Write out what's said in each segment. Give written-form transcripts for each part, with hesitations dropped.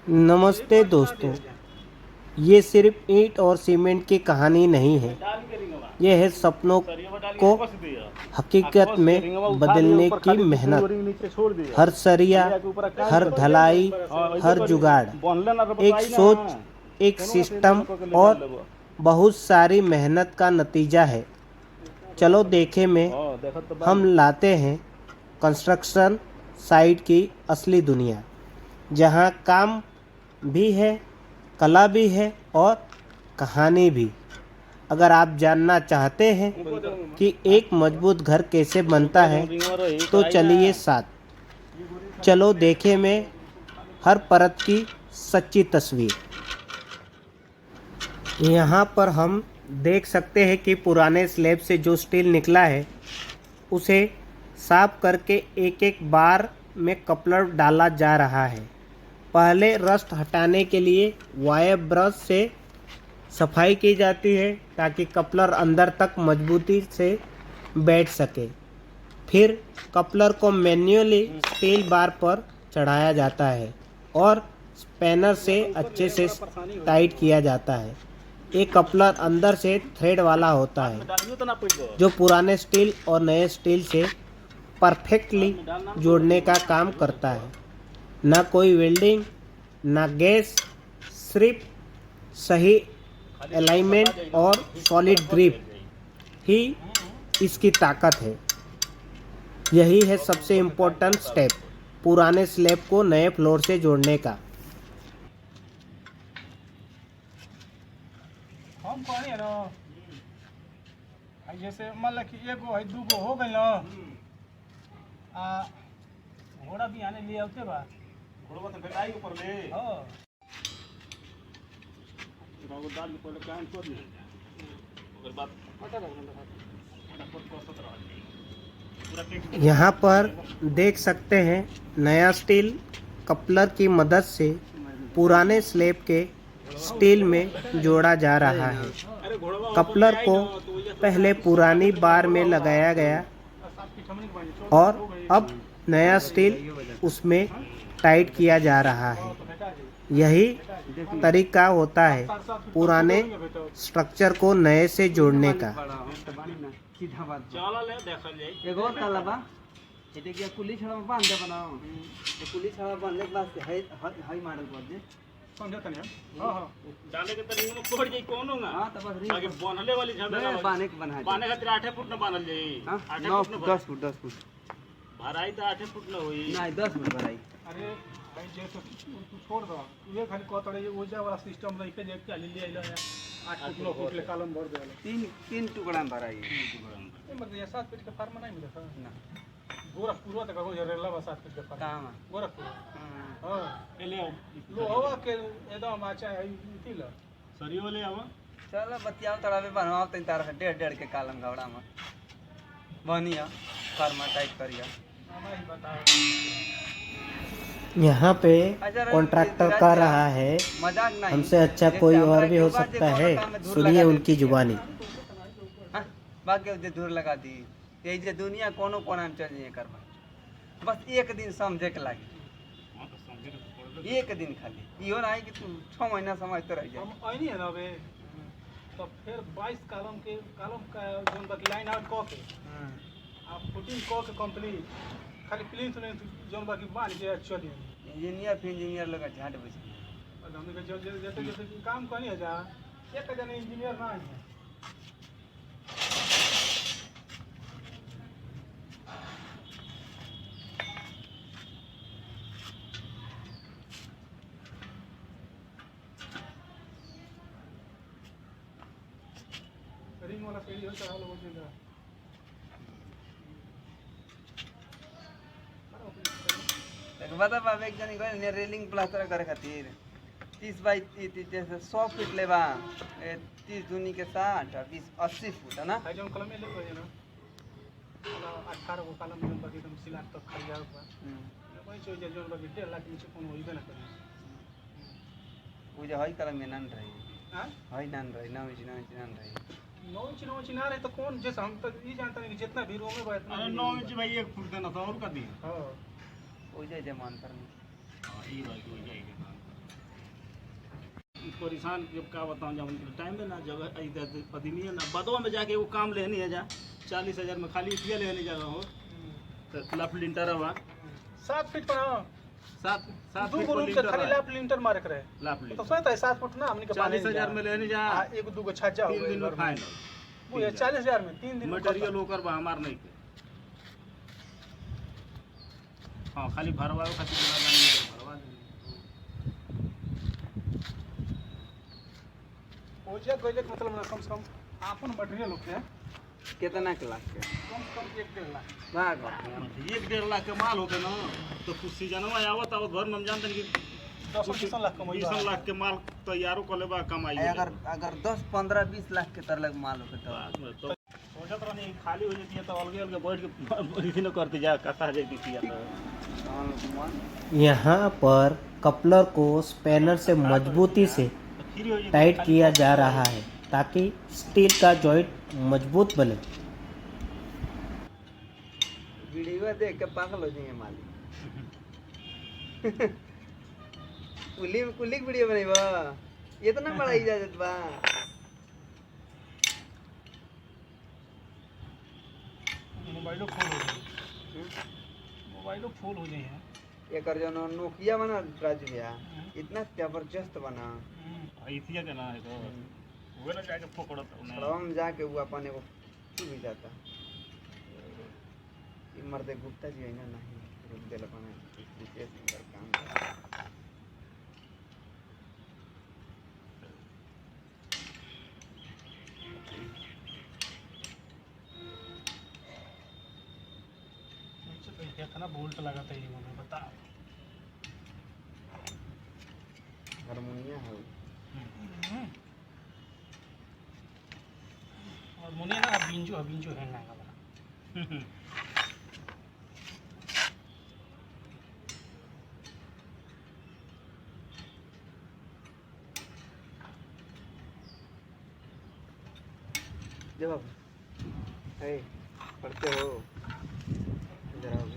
नमस्ते दोस्तों, ये सिर्फ ईंट और सीमेंट की कहानी नहीं है। ये है सपनों को हकीकत में बदलने की मेहनत। हर सरिया, हर ढलाई, हर जुगाड़, एक सोच, एक सिस्टम और बहुत सारी मेहनत का नतीजा है। चलो देखे में हम लाते हैं कंस्ट्रक्शन साइट की असली दुनिया, जहाँ काम भी है, कला भी है और कहानी भी। अगर आप जानना चाहते हैं कि एक मजबूत घर कैसे बनता है, तो चलिए साथ चलो देखें में हर परत की सच्ची तस्वीर। यहाँ पर हम देख सकते हैं कि पुराने स्लैब से जो स्टील निकला है, उसे साफ करके एक एक बार में कपलर डाला जा रहा है। पहले रस्ट हटाने के लिए वायर ब्रश से सफाई की जाती है ताकि कपलर अंदर तक मजबूती से बैठ सके। फिर कपलर को मैन्युअली स्टील बार पर चढ़ाया जाता है और स्पैनर से अच्छे से टाइट किया जाता है। एक कपलर अंदर से थ्रेड वाला होता है, जो पुराने स्टील और नए स्टील से परफेक्टली जोड़ने का काम करता है। ना कोई वेल्डिंग, ना गैस, सिर्फ सही अलाइनमेंट और सॉलिड ग्रिप ही इसकी ताकत है। यही है सबसे इम्पोर्टेंट स्टेप पुराने स्लैब को नए फ्लोर से जोड़ने का। हम कहनी है ना, जैसे मान ला कि एगो है दूगो हो गई ना, आ घोड़ा भी आने लिए आते बा, घोड़ा तो भेटाई ऊपर में। हां गांव दाल में पहले काम कर ली, ओकर बाद हटा रहा। यहाँ पर देख सकते हैं नया स्टील कपलर की मदद से पुराने स्लैब के स्टील में जोड़ा जा रहा है। कपलर को पहले पुरानी बार में लगाया गया और अब नया स्टील उसमें टाइट किया जा रहा है। यही तरीका होता है पुराने स्ट्रक्चर को नए से जोड़ने का। एक और ताला बा এটা কি কুলি ছাড়া বাঁধতে বানাও এই কুলি ছাড়া বাঁধলে ক্লাস হাই मॉडल कर दे समझा तने। हां हां डाले के तनी में पकड़ जाई कोनो ना। हां तब रिंग आगे बनले वाली झंडा बाने के बना बाने खातिर 8 फुट न बानल जाई। 8 फुट 10 फुट 10 फुट भराई तो 8 फुट न होई नहीं 10 फुट भराई। अरे भाई जे तो तू छोड़ दो, ये खाली कोतड़े ये ओजा वाला सिस्टम रही के जे के ले आइलो है 8 फुट 9 फुट ले कॉलम भर देला। तीन टुकड़ा में भराई ये मतलब ये 7 फीट के फार्म नहीं मिलता ना। गोरखपुर तक हो रेला बस 7 फीट के फार्म काम गोरखपुर। हां ले लो हवा के एकदम अच्छा है तिल सरियो ले आवा। चलो बतियाओ तड़ावे बनवाओ तीन तार 1.5 के कॉलम घवड़ा में बनिया फार्म टाइट करिया। हमारी बताओ यहाँ पे कॉन्ट्रैक्टर कर रहा है, मजाक नहीं, हमसे अच्छा कोई और भी हो सकता है। सुनिए उनकी जुबानी। बाकी दूर लगा दी ये जे दुनिया कोनो कोना में चल जाए करवा, बस एक दिन समझे के लागी, एक दिन खाली इहो नहीं कि तू 6 महीना समझते रह जाए। हम आईनी है ना बे, तो फिर 22 कॉलम का जोन बाकी लाइन आउट क के आप फुटिंग क के कंप्लीट खाली प्लीज ने जोन बाकी मान के चली इंजीनियर फिर इंजीनियर लगा झाट बस और हमने के जैसे काम करनी है जा एक जन इंजीनियर ना है। रिंग वाला सीढ़ी हो चढ़ा लो बोल बता बाब एक जन को ने रेलिंग प्लास्टर करे खातिर 30 बाई 30 जैसे 100 फीट लेबा 30 दूनी के 60 और 20 80 फुट है ना। भाई जोन कलम में ले कोई ना 18 को कलम में बाकी एकदम सिलाट तक खरिया हुआ कोई चीज जोन बाकी 1.5 लाख नीचे कोनो होइबे ना करे। वो जो हई कलम में नन रही हां हई नन रही ना नन रही 9 इंच ना रहे तो कौन जैसे हम तो ये जानते हैं कि जितना भी रूम में बैठना। अरे 9 इंच भाई 1 फुट देना था और का दी। हां हो जाए जमान पर हां ये बात हो जाएगी। परेशान जब का बताऊँ, जब टाइम में ना जगह आदमी है ना बदवा में जाके वो काम लेनी है जा 40,000 में खाली इसलिए लेने जगह हो तो लाफ लिंटर हवा 7 फीट पर हाँ 7 दू फीट गो पर रूम के लिंटर खाली लाप लिंटर मारे करे लाफ तो लिंटर सोचता है 7 फुट ना हमने के 40,000 में लेने जा एक दू गो छज्जा हो 3 दिन में गए फाइनल वो ये 40,000 में 3 दिन में मटेरियल होकर बा हमार नहीं के हाँ खाली भरवाओ खातिर भरवा देंगे हो जाए कोई मतलब ना कम से कम आपन मटेरियल होते हैं कितना के लाख के कम से कम 1.5 लाख भाग 1-1.5 लाख के माल होते ना तो कुछ सीजनवा आवत भर में हम जानते हैं कि 10 लाख कमाई 20 लाख के माल तैयारो कर लेबा कमाई अगर अगर 10 15 20 लाख के तरह माल हो तो सोचत रहनी खाली हो जाती है तो अलगे अलगे बैठ के इसी न करते जा कसा जाती थी यहाँ पर कपलर को स्पैनर से मजबूती से टाइट किया जा रहा है ताकि स्टील का जॉइंट मजबूत बने। वीडियो देख के पागल हो जाएंगे मालिक कुली वीडियो बनेबा इतना बड़ा इजाजत बा मोबाइलो फुल हो जाए मोबाइलो फुल हो जाए एकर जो नोकिया बना राजू भैया इतना जबरदस्त बना इतिया के ना है तो वो ना जाके पकड़त हम जाके वो अपन एगो भी जाता ई मर्दे गुप्ता जी है ना नहीं रुक देल अपन विशेष सुंदर काम कर कितना बोल्ट लगाता है ये मुझे बता हारमोनिया है और मुने ना बिंजो हैंग आएगा बड़ा जवाब है पढ़ते हो इधर आओ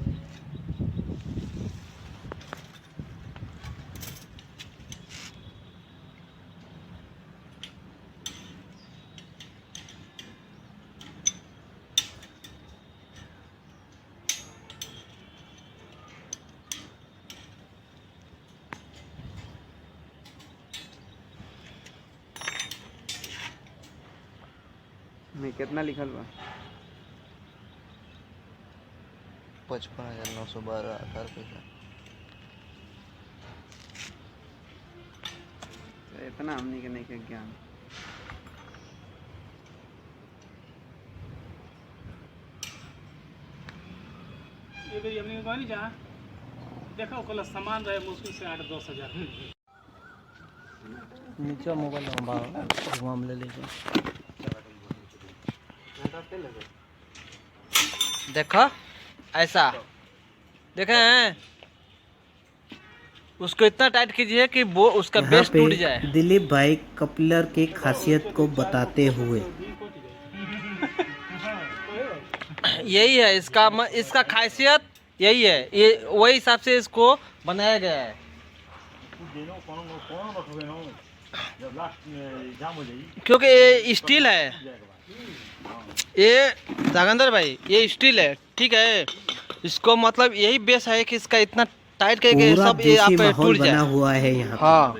में कितना लिखल बा 55,912 18 इतना हमनी के नहीं के ज्ञान ये भी हमने कहा नहीं जहाँ देखा कल सामान रहे मुश्किल से 8-10 हज़ार नीचे मोबाइल हम ले लीजिए देखो ऐसा देखे हैं उसको इतना टाइट कीजिए कि वो उसका यहाँ बेस टूट पे जाए। दिलीप भाई कपलर की खासियत को बताते हुए यही है इसका खासियत यही है, ये वही हिसाब से इसको बनाया गया है। क्योंकि ये स्टील है, ये जागंदर भाई ये स्टील है, ठीक है। इसको मतलब यही बेस है कि इसका इतना टाइट करके पूरा सब ये आप देसी माहौल टूट जाए। बना हुआ है यहाँ पे। हाँ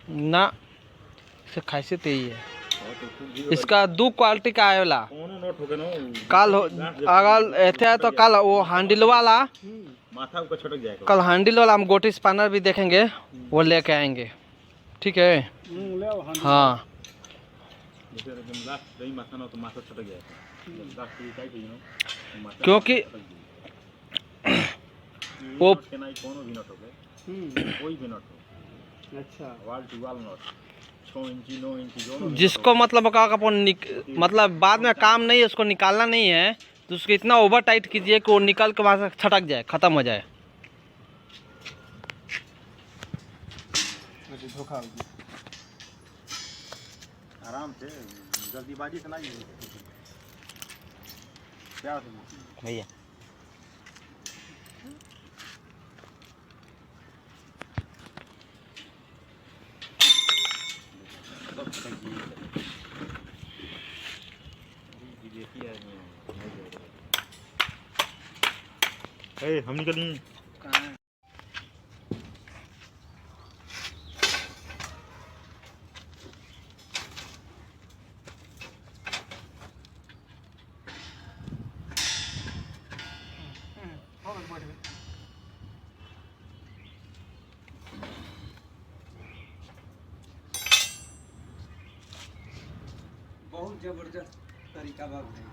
ना इसका खासियत यही है। इसका दो क्वालिटी का आएला, कल अगर ऐसे है तो कल वो हैंडल वाला, कल हैंडल वाला हम गोटी स्पैनर भी देखेंगे, वो लेके आएंगे, ठीक है। हाँ क्योंकि वो जिसको मतलब मतलब बाद में काम नहीं है, उसको निकालना नहीं है, तो उसको इतना ओवर टाइट कीजिए कि वो निकल के वहाँ से छटक जाए, खत्म हो जाए। आराम से जल्दीबाजी से ना भैया हम निकली बहुत जबरदस्त तरीका बा भाई।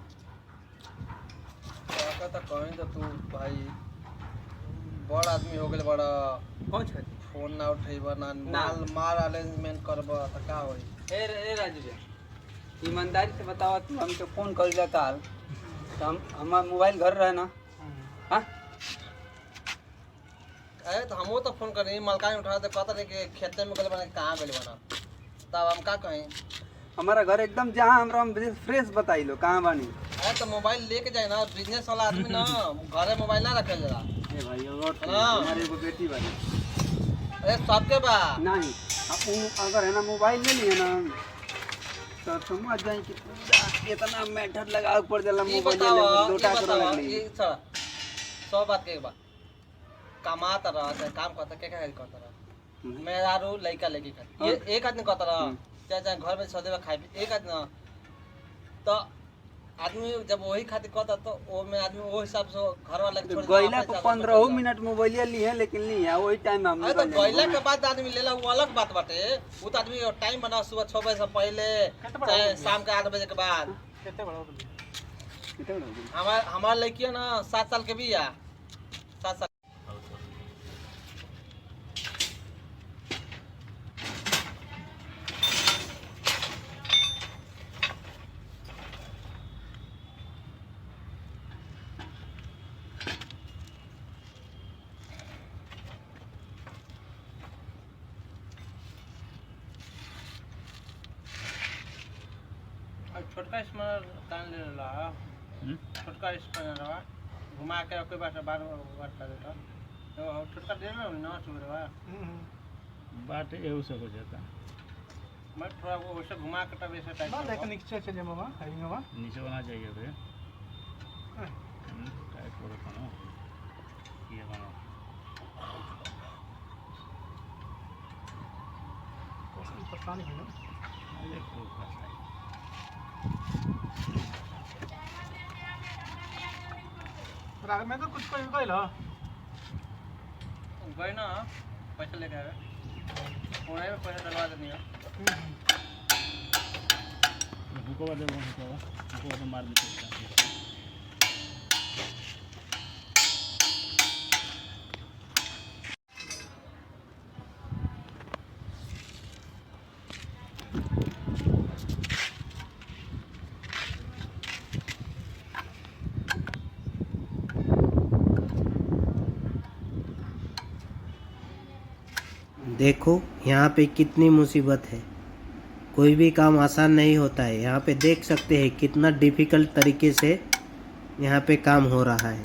काका तो कहीं तो तू भाई बड़ आदमी हो गए बड़ा कौन छ फोन ना उठेबा ना माल मार अरेंजमेंट करबा त का होई। ए राजू भैया ईमानदारी से बतावा तू हमके फोन कर जा काल तो हम हमार मोबाइल घर रहे ना हां अरे तो हमो तो फोन करी मलकाई उठा दे कहता नहीं कि खेते में गले बना कहां गले बना तब हम का कहें हमारा घर एकदम जहाँ हमरा हम फ्रेश बताई लो कहाँ बानी। अरे तो मोबाइल लेके जाए ना बिजनेस वाला आदमी ना घरे मोबाइल ना रखे जरा ए भाई और हमारे एगो बेटी बानी अरे सबके बा नहीं अब अगर है ना मोबाइल ले लिए ना तो समझ जाए कि पूरा इतना मैटर लगा ऊपर जला मोबाइल ले लोटा कर लगली ये सब बात के बा कमाता रहा चाहे काम करता के करता रहा मैं यारो लड़का लेके कर ये एक आदमी करता रहा चाहे घर में सदैव खाए एक आदमी ना तो आदमी जब वही खातिर कहता तो वो में आदमी वो हिसाब से घर वाला के छोड़ गइला को 15 मिनट मोबाइल लिए लेकिन लिए वही टाइम हम तो गइला के बाद आदमी लेला वो अलग बात बाटे वो तो आदमी टाइम बना सुबह 6 बजे से पहले चाहे शाम के 8 बजे के बाद कितने बड़ा हमार लड़की ना 7 साल के भी है 7 साल छोटका स्मर कान ले ला छोटका स्मर रहा घुमा के कोई बात बार बार कर देता तो छोटका दे ना ना सुबह बात ये सब हो जाता मैं थोड़ा वो वैसे घुमा के तब ऐसे टाइप लेकिन नीचे चले मामा आई मामा नीचे बना चाहिए बे टाइप करो खाना ये बना पता नहीं है ना ये खूब खासा है राग में तो कुछ कोई गइल ह गए ना पैसा लेके आवे पुणे में पैसा डलवा देनी है हुको दे हुको मार देते देखो यहाँ पे कितनी मुसीबत है। कोई भी काम आसान नहीं होता है। यहाँ पे देख सकते हैं कितना डिफ़िकल्ट तरीके से यहाँ पे काम हो रहा है।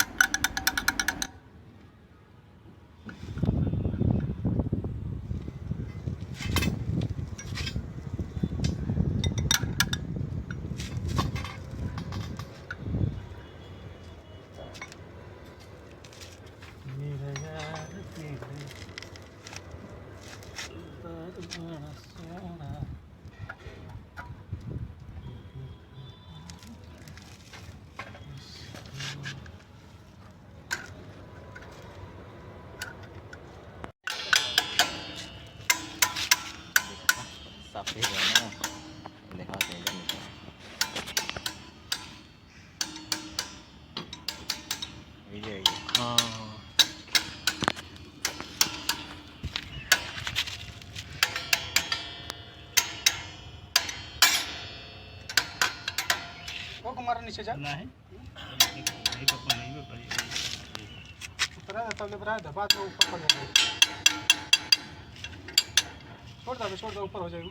वो कुमार नीचे जा नहीं एक अपन नहीं में पड़ी उतरा तब ले बरा बाद में ऊपर पड़ जाएगा छोड़ दो ऊपर हो जाएगा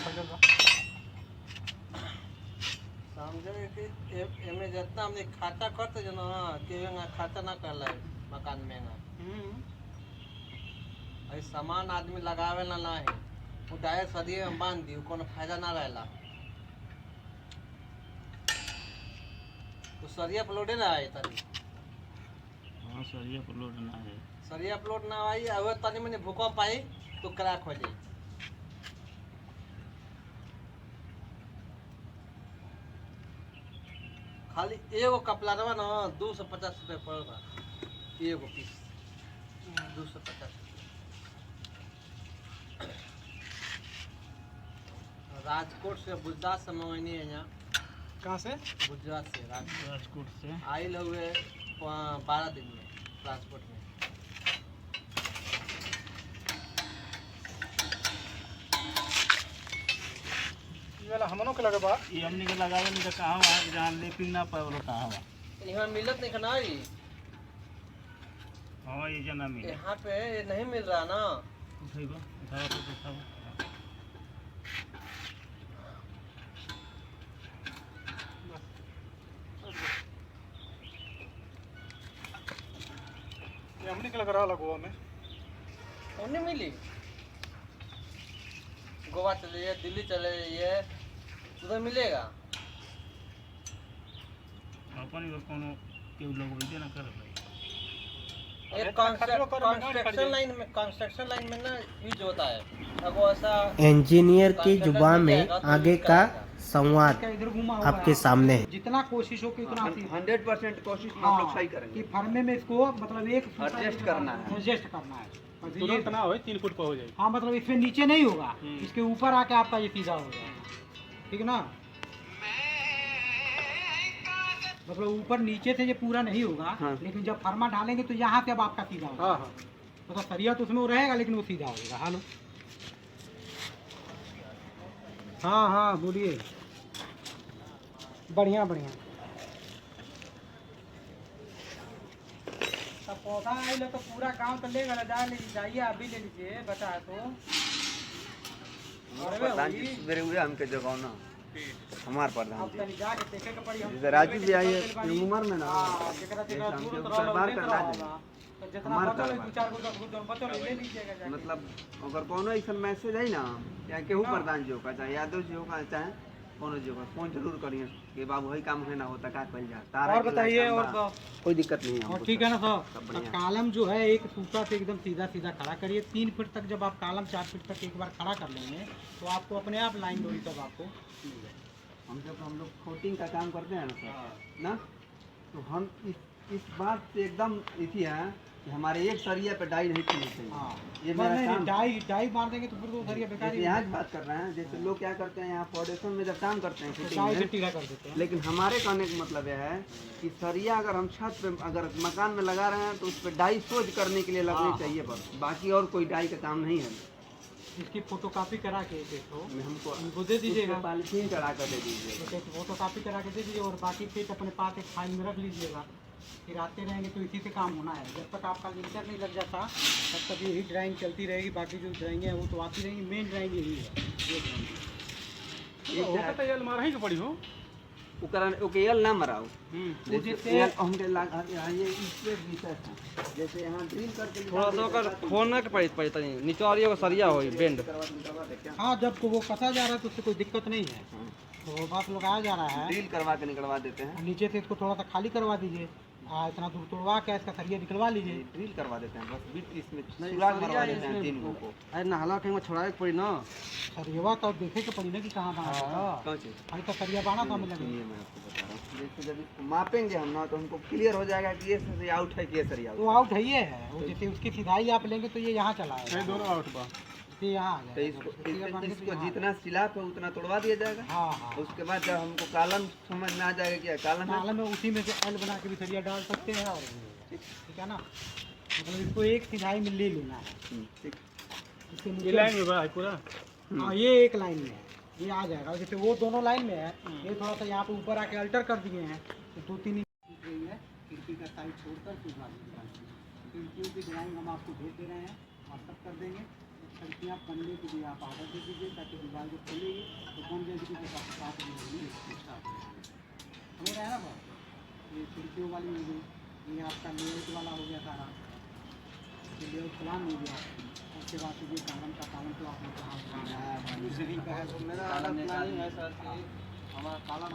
बजल समझे कि एमे जितना हमने खाता करते जना कि खाता ना करला मकान में ना ऐ सामान आदमी लगावे ना है वो डायरेक्ट सदिए में बांध दी कोनो फायदा ना रहेला तो सरिया फ्लोटे ना है तरी हाँ सरिया पर लोड ना है। सरिया प्लॉट ना आई अब तनी मनी भूकंप आई तो क्रैक हो जाए। खाली एगो कपड़ा रहा ना 250 रुपये पड़ेगा एगो पीस 250। राजकोट से गुजरात से मंगवानी है यहाँ। कहाँ से? गुजरात से राजकोट से आयल हुए 12 दिन में ट्रांसपोर्ट में। ये वाला हमनों के लगे बा। ये हमने के लगावे नहीं तो कहाँ वहाँ जहाँ लेपिंग ना पाए वो कहाँ वहाँ। यहाँ मिलत नहीं खाना ही हाँ ये जना मिले यहाँ पे ये नहीं मिल रहा ना। उठाइबा उठावा तो उठावा। ये हमने के लग रहा गोवा में। नहीं मिली। गोवा चले जाइए दिल्ली चले जाइए उधर मिलेगा। अपन इधर कोनो के लोग वैसे ना कर भाई। ये कंस्ट्रक्शन लाइन में ना यूज होता है। अब वो ऐसा इंजीनियर की जुबान में आगे का संवाद आपके सामने है। जितना कोशिश हो कि उतना 100% कोशिश हाँ, हम लोग सही करेंगे। कि फर्मे में इसको मतलब एक एडजस्ट करना है। एडजस्ट करना है। बस ये तुरंत ना हो 3 फुट पर हो जाए। हाँ मतलब इसमें नीचे नहीं होगा, इसके ऊपर आके आपका ये सीधा हो जाएगा। ठीक है ना? मतलब ऊपर नीचे से ये पूरा नहीं होगा। हाँ। लेकिन जब फर्मा डालेंगे तो यहाँ से अब आपका सीधा होगा। हाँ हाँ मतलब सरिया तो उसमें वो रहेगा लेकिन वो सीधा हो जाएगा। हालो हाँ हाँ बोलिए। बढ़िया बढ़िया। तब पौधा आए तो पूरा गांव तो लेगा ले जाइए आप भी ले लीजिए बचा है तो। प्रधान जी सवेरे हुए हमके जगह ना हमार प्रधान अब तनी जाके देखे के पड़ी हम। जी राजू जी आइए उम्र में ना हाँ, जेकरा जेकरा जैसे हमके जरूरत सरकार रहला, करना देत है। रहला। तो जितना हमार बचल है, करवा। 2-4 गो 10 गो बचल है, ले लीजिएगा जाके। मतलब अगर कोनो ऐसा मैसेज है ना या केहू प्रधान जी होगा चाहे यादव जी होगा चाहे कोनो जी होगा फोन जरूर करिए कि बाबू वही काम है ना होता का कल जा तारा और के बताइए लायक और काम बा। कोई दिक्कत नहीं है और हमको ठीक है ना सब सर? बढ़िया। कालम जो है एक सूता से एकदम सीधा सीधा खड़ा करिए। 3 फीट तक जब आप कालम 4 फीट तक एक बार खड़ा कर लेंगे तो आपको अपने आप लाइन डोरी तक आपको मिल जाएगी। हम लोग कोटिंग का काम करते हैं ना सर ना तो हम इस बात से एकदम इसी है कि हमारे एक सरिया पे डाई नहीं करनी चाहिए। हाँ ये मेरा काम डाई मार देंगे तो फिर तो सरिया बेकार जैसे ही यहाँ की बात कर रहे हैं जैसे लोग क्या करते हैं यहाँ फाउंडेशन में जब काम करते हैं फिटिंग डाई से में, टीला कर देते हैं। लेकिन हमारे कहने का मतलब यह है कि सरिया अगर हम छत पे अगर मकान में लगा रहे हैं तो उस पर डाई सोच करने के लिए लगनी चाहिए बस बाकी और कोई डाई का काम नहीं है। इसकी फोटोकॉपी करा के देखो हमको उनको दे दीजिएगा। पॉलिथीन चढ़ा कर दे दीजिएगा। फोटोकॉपी करा के दे दीजिए और बाकी फिर अपने पास एक फाइल में रख लीजिएगा। फिर आते रहेंगे तो इसी से काम होना है। जब तक आपका लिंटर नहीं लग जाता तब तक यही ड्राइंग चलती रहेगी। बाकी जो ड्राइंग है वो तो आती रहेंगी। मेन ड्राइंग यही है। ये ड्राइंग होगा तो ये अलमारी ही के पड़ी हो। ओके यल ना मराओ वो जैसे जैसे यल हमके लगा ये इससे विषय था जैसे यहाँ ड्रिल करके थोड़ा सा ओकर खोलने के पड़ी तनी निचवारियो के सरिया होई बेंड। करवा दे क्या हाँ जब वो कसा जा रहा है तो उससे कोई दिक्कत नहीं है। तो बस लगाया जा रहा है। ड्रिल करवा के निकलवा देते हैं। नीचे से इसको थोड़ा सा खाली करवा दीजिए। इतना दूर तोड़वा के इसका सरिया निकलवा लीजिए। ड्रिल करवा देते हैं बस बीच इसमें सुराग मरवा देते हैं 3 गो को। अरे नहला कहीं में छोड़ाए के पड़ी ना। सरिया तो देखे के पड़ी ना कि कहाँ बांधा है। कौन चीज अभी तो सरिया बांधा तो हमें लगे। सुनिए मैं आपको बता रहा हूँ जैसे जब इसको मापेंगे हम ना तो हमको क्लियर हो जाएगा कि ये सही आउट है कि ये सही आउट तो आउट है ये है। वो जैसे उसकी सिधाई आप लेंगे तो ये यहाँ चला है। दोनों आउट बा। ये यहाँ आ तो जाएगा। इसको जितना सिला पे उतना तोड़वा दिया जाएगा। हाँ हाँ उसके बाद जब हमको कालम समझ में आ जाएगा कि कालम है नाले में उसी में से एल बना के भी सरिया डाल सकते हैं। और ठीक है ना? मतलब इसको एक सिधाई में ले लेना है। ठीक इसके ये नीचे लाइन में बा है पूरा। हाँ ये एक लाइन में है। ये आ जाएगा। जैसे वो दोनों लाइन में है ये थोड़ा सा यहाँ पे ऊपर आके अल्टर कर दिए हैं तो 2-3 इंच है। खिड़की का साइज छोड़कर खिड़कियों की ड्राइंग हम आपको भेज दे रहे हैं। व्हाट्सअप कर देंगे। खिड़कियाँ बनने के लिए आप ऑर्डर दे दीजिए ताकि दीवार जब खुलेगी तो बन जाएगी तो साथ में समझ रहे हैं ना बात? ये खिड़कियों वाली हो गई। ये आपका लेआउट वाला हो गया सारा। ये लेआउट प्लान हो गया। उसके बाद ये कालम का कालम तो आपने कहा मेरा अलग प्लानिंग है सर कि हमारा कालम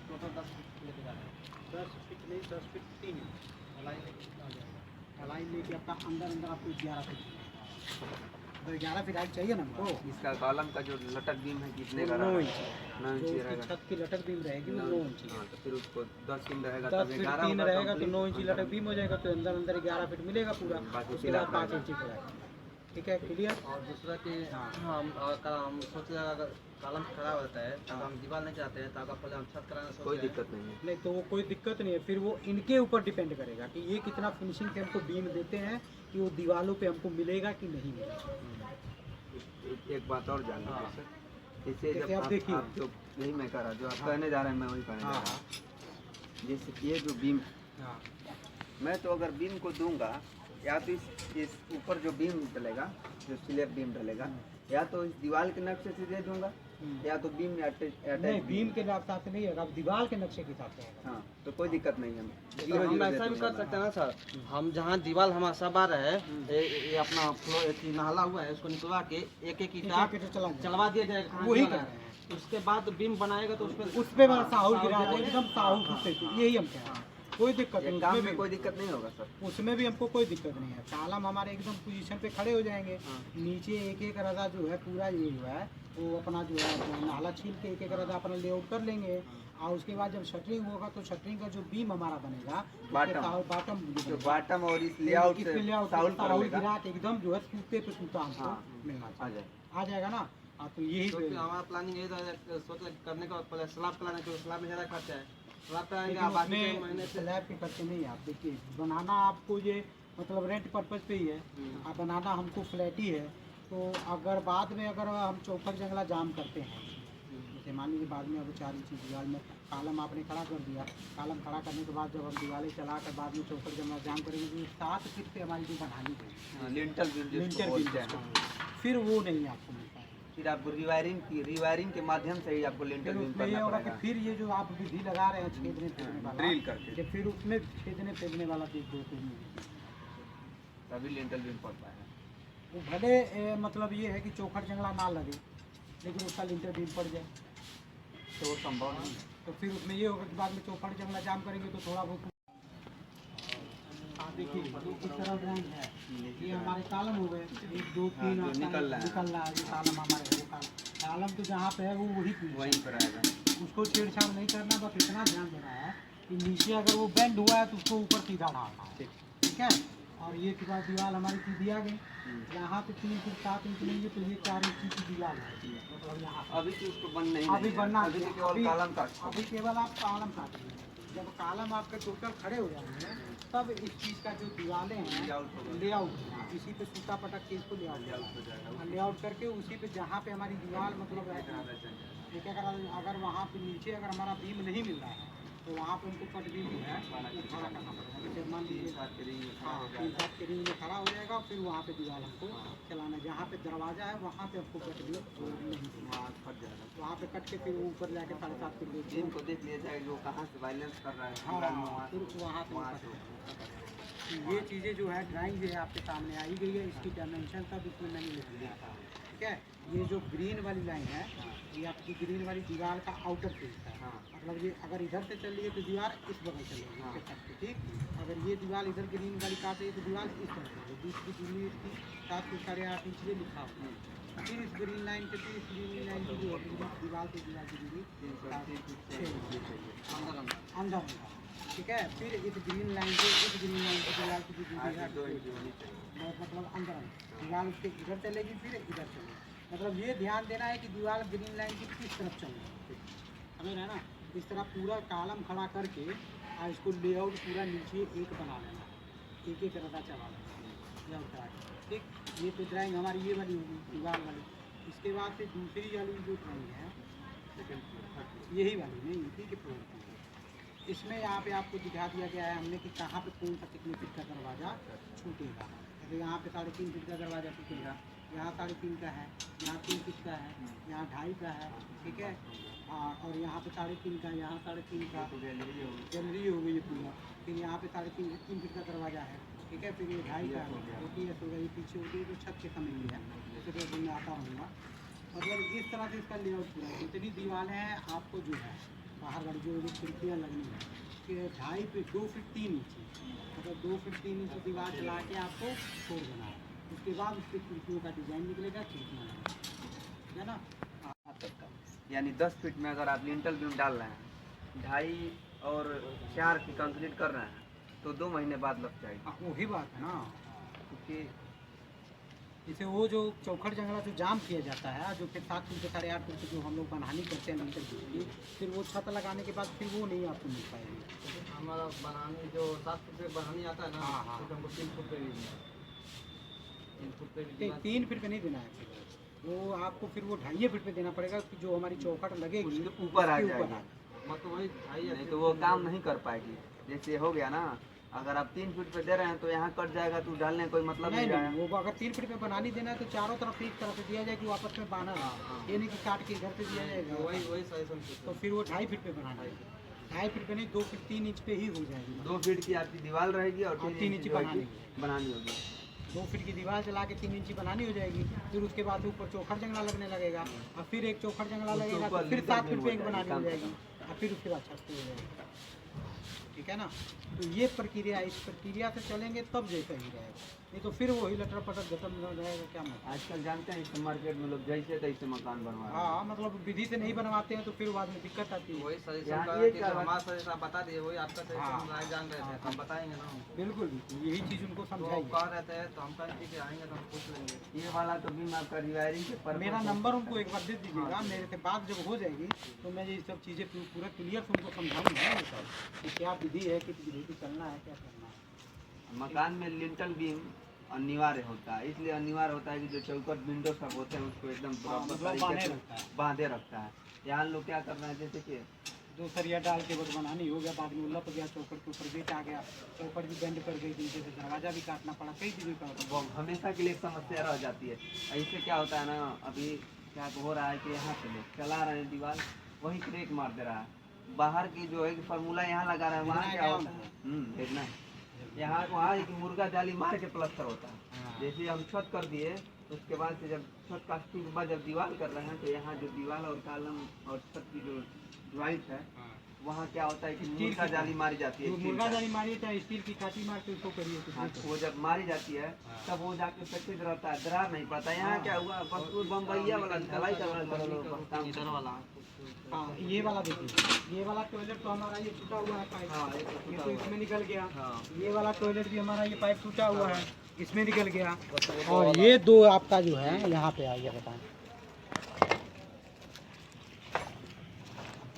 टोटल 10 फीट लेके जा रहे हैं। 10 फीट नहीं 10 फीट 3 इंच। ढलाई लेके आपका अंदर अंदर आपको 11 फीट, अगर 11 फीट हाइट चाहिए ना हमको, इसका कॉलम का जो लटक बीम है कितने का 9 रहेगा? इंच 9 जो इंच उसकी रहेगा। छत की लटक बीम रहेगी वो 9 इंच हाँ, तो फिर उसको 10 दिन रहेगा 10 तब फीट 11 तीन होगा रहेगा तो complete। 9 इंच लटक बीम हो जाएगा, तो अंदर अंदर 11 फीट मिलेगा पूरा, बाकी उसके बाद सिला 5 इंच का रहेगा। ठीक है, क्लियर। और दूसरा कि हाँ। हम सोच रहे अगर कॉलम खराब होता है तो हम दीवार नहीं चाहते हैं तो अगर पहले हम छत कराना सोच कोई दिक्कत नहीं है। नहीं तो वो कोई दिक्कत नहीं है, फिर वो इनके ऊपर डिपेंड करेगा कि ये कितना फिनिशिंग पे हमको बीम देते हैं, कि वो दीवारों पे हमको मिलेगा कि नहीं मिलेगा। एक बात और जानना है सर, जैसे जैसे जब आप देखिए। आप जो यही मैं कह रहा जो आप कहने जा रहे हैं मैं वही कहने जा हाँ, रहा हूँ। जैसे ये जो बीम हाँ, मैं तो अगर बीम को दूंगा या तो इस ऊपर जो बीम डलेगा जो स्लैब बीम डलेगा या तो इस दीवार के नक्शे से दे दूंगा या तो बीम में नहीं बीम के हिसाब से नहीं है, अब दीवार के नक्शे के हिसाब से है। हाँ तो कोई दिक्कत नहीं है। तो हम ऐसा भी कर सकते हैं ना सर, हम जहाँ दीवार हमारा सब आ रहा है ये अपना फ्लोर नाला हुआ है उसको निकलवा के एक एक ईटा चलवा दिया जाएगा, वही कहाँ कर उसके बाद बीम बनाएगा तो उस पे साहुल गिरा दे, एकदम साहुल घुसे, यही हम कह रहे हैं। कोई दिक्कत नहीं, काम उसमें में भी कोई दिक्कत नहीं होगा सर। उसमें भी हमको कोई दिक्कत नहीं है। कॉलम हमारे एकदम पोजीशन पे खड़े हो जाएंगे, नीचे एक एक रदा जो है पूरा ये जो है वो अपना जो है नाला छील के एक एक रदा अपना लेआउट कर लेंगे, और उसके बाद जब शटरिंग होगा तो शटरिंग का जो बीम हमारा बनेगा बाटम और इस लेआउट से साउल कर लेगा गिरा के एकदम जो है सूते पे सूता हमको मिलना चाहिए, आ जाएगा ना। हाँ तो यही तो फिर हमारा प्लानिंग यही था सोच करने का पहले स्लैब कराने के, स्लैब में ज़्यादा खर्चा है, स्लैब कराएंगे आप बाकी के महीने से स्लैब के खर्चे नहीं है। आप देखिए बनाना आपको ये मतलब रेंट पर्पज पे ही है, आप बनाना हमको फ्लैट ही है। तो अगर बाद में अगर हम चौखट जंगला जाम करते हैं, जैसे मान लीजिए बाद में अब 4 इंच दीवार में कॉलम आपने खड़ा कर दिया, कॉलम खड़ा करने के बाद जब हम दीवारें चला कर बाद में चौखट जंगला जाम करेंगे तो 7 फीट पे हमारी जो बनानी है लिंटल लिंटर बोलते हैं, फिर वो नहीं आपको मिलता है। फिर आपको रिवायरिंग के माध्यम से ही आपको लिंटल फिर बीम उसमें ये करना होगा कि पड़ेगा फिर ये जो आप विधि लगा रहे हैं छेदने फेदने वाला ड्रिल करके, जब फिर उसमें छेदने फेदने वाला चीज दो तीन तभी लिंटल बीम पड़ पाएगा। वो भले मतलब ये है कि चौखट जंगला ना लगे लेकिन उसका लिंटर बीम पड़ जाए, तो वो संभव नहीं। तो फिर उसमें ये होगा कि बाद में चौखट जंगला जाम करेंगे तो थोड़ा बहुत देखिए इस तरह ड्राइंग है, ये हमारे कॉलम हो गए 1 2 3 निकल रहा है, ये कॉलम हमारे वो कॉलम तो जहाँ पे है वो वहीं पर आएगा, उसको छेड़छाड़ नहीं करना, बस इतना ध्यान देना है कि नीचे अगर वो बेंड हुआ है तो उसको ऊपर सीधा डालना है, ठीक है। और ये दीवार हमारी सीधी आ गई, यहाँ पे 3 फीट 7 इंच लेंगे तो ये 4 इंच की दीवार है, मतलब यहाँ अभी तो उसको बंद नहीं अभी बनना अभी तो केवल कॉलम काट अभी केवल आप कॉलम काटेंगे। जब कॉलम आपके टोटल खड़े हो जाएंगे तब इस चीज़ का जो दीवारें हैं लेआउट इसी पे सूता पटक के इसको लेआउट करके उसी पे जहाँ पे हमारी दीवार मतलब एक अगर वहाँ पे नीचे अगर हमारा बीम नहीं मिल रहा है तो वहाँ पे उनको कट बीम जो है वो खड़ा करना पड़ेगा। जैसे मान लीजिए 3-7 के रिंग में खड़ा हो जाएगा, फिर वहाँ पे दीवार हमको चलाना, जहाँ पे दरवाजा है वहाँ पे हमको कट बीम नहीं फट जाएगा, वहाँ पे कट के फिर वो ऊपर जाके 7.5 फीट बीम को देख लिया जाए जो कहाँ से वायलेंस कर रहा है। हाँ फिर वहाँ पे ये चीज़ें जो है ड्राइंग जो है आपके सामने आई गई है, इसकी डायमेंशन सब इसमें नहीं लिख दिया था, ठीक है। ये जो ग्रीन वाली लाइन है ये आपकी ग्रीन वाली दीवार का आउटर फेस है, मतलब ये अगर इधर से चल रही है तो दीवार इस बगल चलेगी, ठीक। अगर ये दीवार इधर ग्रीन वाली काट रही है तो दीवार इस तरह चलेगी, बीच की दूरी इसकी 7 फीट 8.5 इंच ये लिखा हुआ है। फिर इस ग्रीन लाइन के फिर इस ग्रीन लाइन की जो दीवार की दूरी 6 अंदर, ठीक है। फिर इस ग्रीन लाइन से इस ग्रीन लाइन की दीवार की जो दूरी है 2 इंच मतलब अंदर दीवार उसके इधर चलेगी फिर इधर चलेगी, मतलब ये ध्यान देना है कि दीवार ग्रीन लाइन की किस तरफ चल रही है, समझ रहे ना। इस तरह पूरा कॉलम खड़ा करके और इसको लेआउट पूरा नीचे एक बना लेना, एक एक रदा चला लेना लेआउट करा के, ठीक। ये तो ड्राइंग हमारी ये वाली होगी दीवार वाली। इसके बाद से दूसरी वाली जो ड्राइंग है यही वाली नहीं थी कि फ्लोर की, इसमें यहाँ पे आपको दिखा दिया गया है हमने कि कहाँ पे कौन सा कितने फीट का दरवाज़ा छूटेगा। जैसे यहाँ पे 3.5 फीट का दरवाज़ा छूटेगा, यहाँ 3.5 का है, यहाँ 3 फीट का है, यहाँ 2.5 का है, ठीक है। और यहाँ पे 3.5 का, यहाँ 3.5 का गैलरी हो गई है पूरा। फिर यहाँ पे 3.5 फीट का दरवाज़ा है, ठीक है। फिर ये 2.5 का होती है, तो ये पीछे होती है, तो छत के समय ही है, जैसे मैं आता रहूँगा। मतलब इस तरह से इसका लेआउट पूरा है। जितनी दीवारें हैं आपको जो है बाहर वाली जो खिड़कियाँ लगनी है कि 2.5 फीट 2 फीट 3 इंच मतलब 2 फीट 3 इंच दीवार चला के आपको छोड़ देना है। उसके बाद उस पर खिड़कियों का डिजाइन निकलेगा, खिड़कियाँ लगेंगी, है ना। तक का यानी 10 फीट में अगर आप लिंटल बीम डाल रहे हैं, 2.5 और 4 की कंक्रीट कर रहे हैं तो 2 महीने बाद लग जाएगी। वही बात है ना, क्योंकि जैसे वो जो चौखट जंगला जो जाम किया जाता है, जो फिर 7 फीट से 8.5 फीट से जो हम लोग बनानी करते हैं लिंटल की, फिर वो छत लगाने के बाद फिर वो नहीं आपको मिल पाएगी। हमारा बनाने जो 7 फुट पे बनाने आता है ना, हाँ, हाँ। तो हमको 3 फुट पे भी 3 फुट पे भी 3 फीट पे नहीं देना है, फिर वो आपको फिर वो 2.5 फीट पे देना पड़ेगा कि जो हमारी चौखट लगेगी उसके ऊपर आ उसके जाएगी। मतलब वही 2.5 नहीं तो वो काम नहीं कर पाएगी। जैसे हो गया ना, अगर आप 3 फीट पे दे रहे हैं तो यहाँ कट जाएगा तो डालने कोई मतलब नहीं नहीं नहीं, है। वो अगर 3 फीट पे बनानी देना है तो चारों तरफ एक तरफ से दिया जाए कि वो आपस में बाना रहा, ये नहीं कि काट के इधर से दिया जाएगा। वही सही समझते तो फिर वो 2.5 फीट पे बनाना है, 2.5 फीट पे नहीं, 2 फीट 3 इंच पे ही हो जाएगी। 2 फीट की आपकी दीवार रहेगी और 3 इंच जो है कि बनानी बनानी होगी। 2 फीट की दीवार चला के 3 इंची बनानी हो जाएगी। फिर उसके बाद ऊपर चौखट जंगला लगने लगेगा, और फिर एक चौखट जंगला उसके लगेगा, ऊपर तो फिर लिंटल 7 फीट बीम पे हो एक जाएगी, बनानी हो काम जाएगी, और फिर उसके बाद छत पे हो जाएगी। ठीक है ना। तो ये प्रक्रिया, इस प्रक्रिया से चलेंगे तब जो सही रहेगा, नहीं तो फिर वही लटर पटर खत्म हो जाएगा, क्या मतलब। आजकल जानते हैं इस मार्केट में लोग जैसे तैसे मकान बनवा रहे हैं। हाँ, मतलब विधि से नहीं बनवाते हैं तो फिर बाद में दिक्कत आती है। वही सजेशन यहाँ का ये कि क्या जो बात- हमारा सजेशन आप बता दिए, वही आपका हाँ। सजेशन राय जान रहे थे, तो हम बताएंगे ना उनको। बिल्कुल बिल्कुल, यही चीज़ उनको तो वो समझाइए। कह रहे थे तो हम कहेंगे कि आएंगे तो हम पूछ लेंगे। ये वाला तो बीम आपका रिवायरिंग के पर्पस मेरा से- नंबर उनको एक बार दे दीजिएगा, मेरे से बात जब हो जाएगी तो मैं ये सब चीज़ें पूरा क्लियर से उनको समझाऊंगा ये सब, कि क्या विधि है, किस विधि से चलना है, क्या करना है। मकान में लिंटल बीम अनिवार्य होता है, इसलिए अनिवार्य होता है कि जो चौकट विंडो सब होते हैं उसको एकदम बराबर मतलब तरीके बांधे से रखता है। बांधे रखता है। यहाँ लोग क्या कर रहे हैं, जैसे कि दो सरिया डाल के बस बनानी हो गया, बाद में उलट गया, चौकट के ऊपर गेट आ गया, चौकट भी बेंड कर गई, नीचे से दरवाजा भी काटना पड़ा, कई चीज़ें का वो हमेशा के लिए समस्या रह जाती है। ऐसे क्या होता है ना, अभी क्या हो रहा है कि यहाँ से लोग चला रहे हैं दीवार, वही क्रेक मार दे रहा है। बाहर की जो है फार्मूला यहाँ लगा रहा है, वहाँ क्या होता है देखना है। यहाँ वहाँ एक मुर्गा जाली मार के प्लस्तर होता है। जैसे हम छत कर दिए, उसके बाद से जब छत काटने के बाद जब दीवार कर रहे हैं तो यहाँ जो दीवार और कॉलम और छत की जो ज्वाइंट है, वहाँ क्या होता है कि मुर्गा जाली मारी जाती है। मुर्गा जाली मारी चाहे स्टील की काटी मार के उसको करिए। हाँ, वो जब मारी जाती है तब वो जाके सफेद रहता है, दरार नहीं पड़ता। यहाँ क्या हुआ, बस वो बम्बैया वाला ढलाई कर रहा है इधर वाला हाँ, ये वाला देखिए, ये वाला टॉयलेट तो हमारा ये टूटा हुआ है पाइप, हाँ, ये तो ये टूटा तो हुआ है। इसमें निकल गया। हाँ। ये वाला टॉयलेट भी हमारा ये पाइप टूटा हुआ है, इसमें निकल गया। और ये दो आपका जो है यहाँ पे आइए बताएं,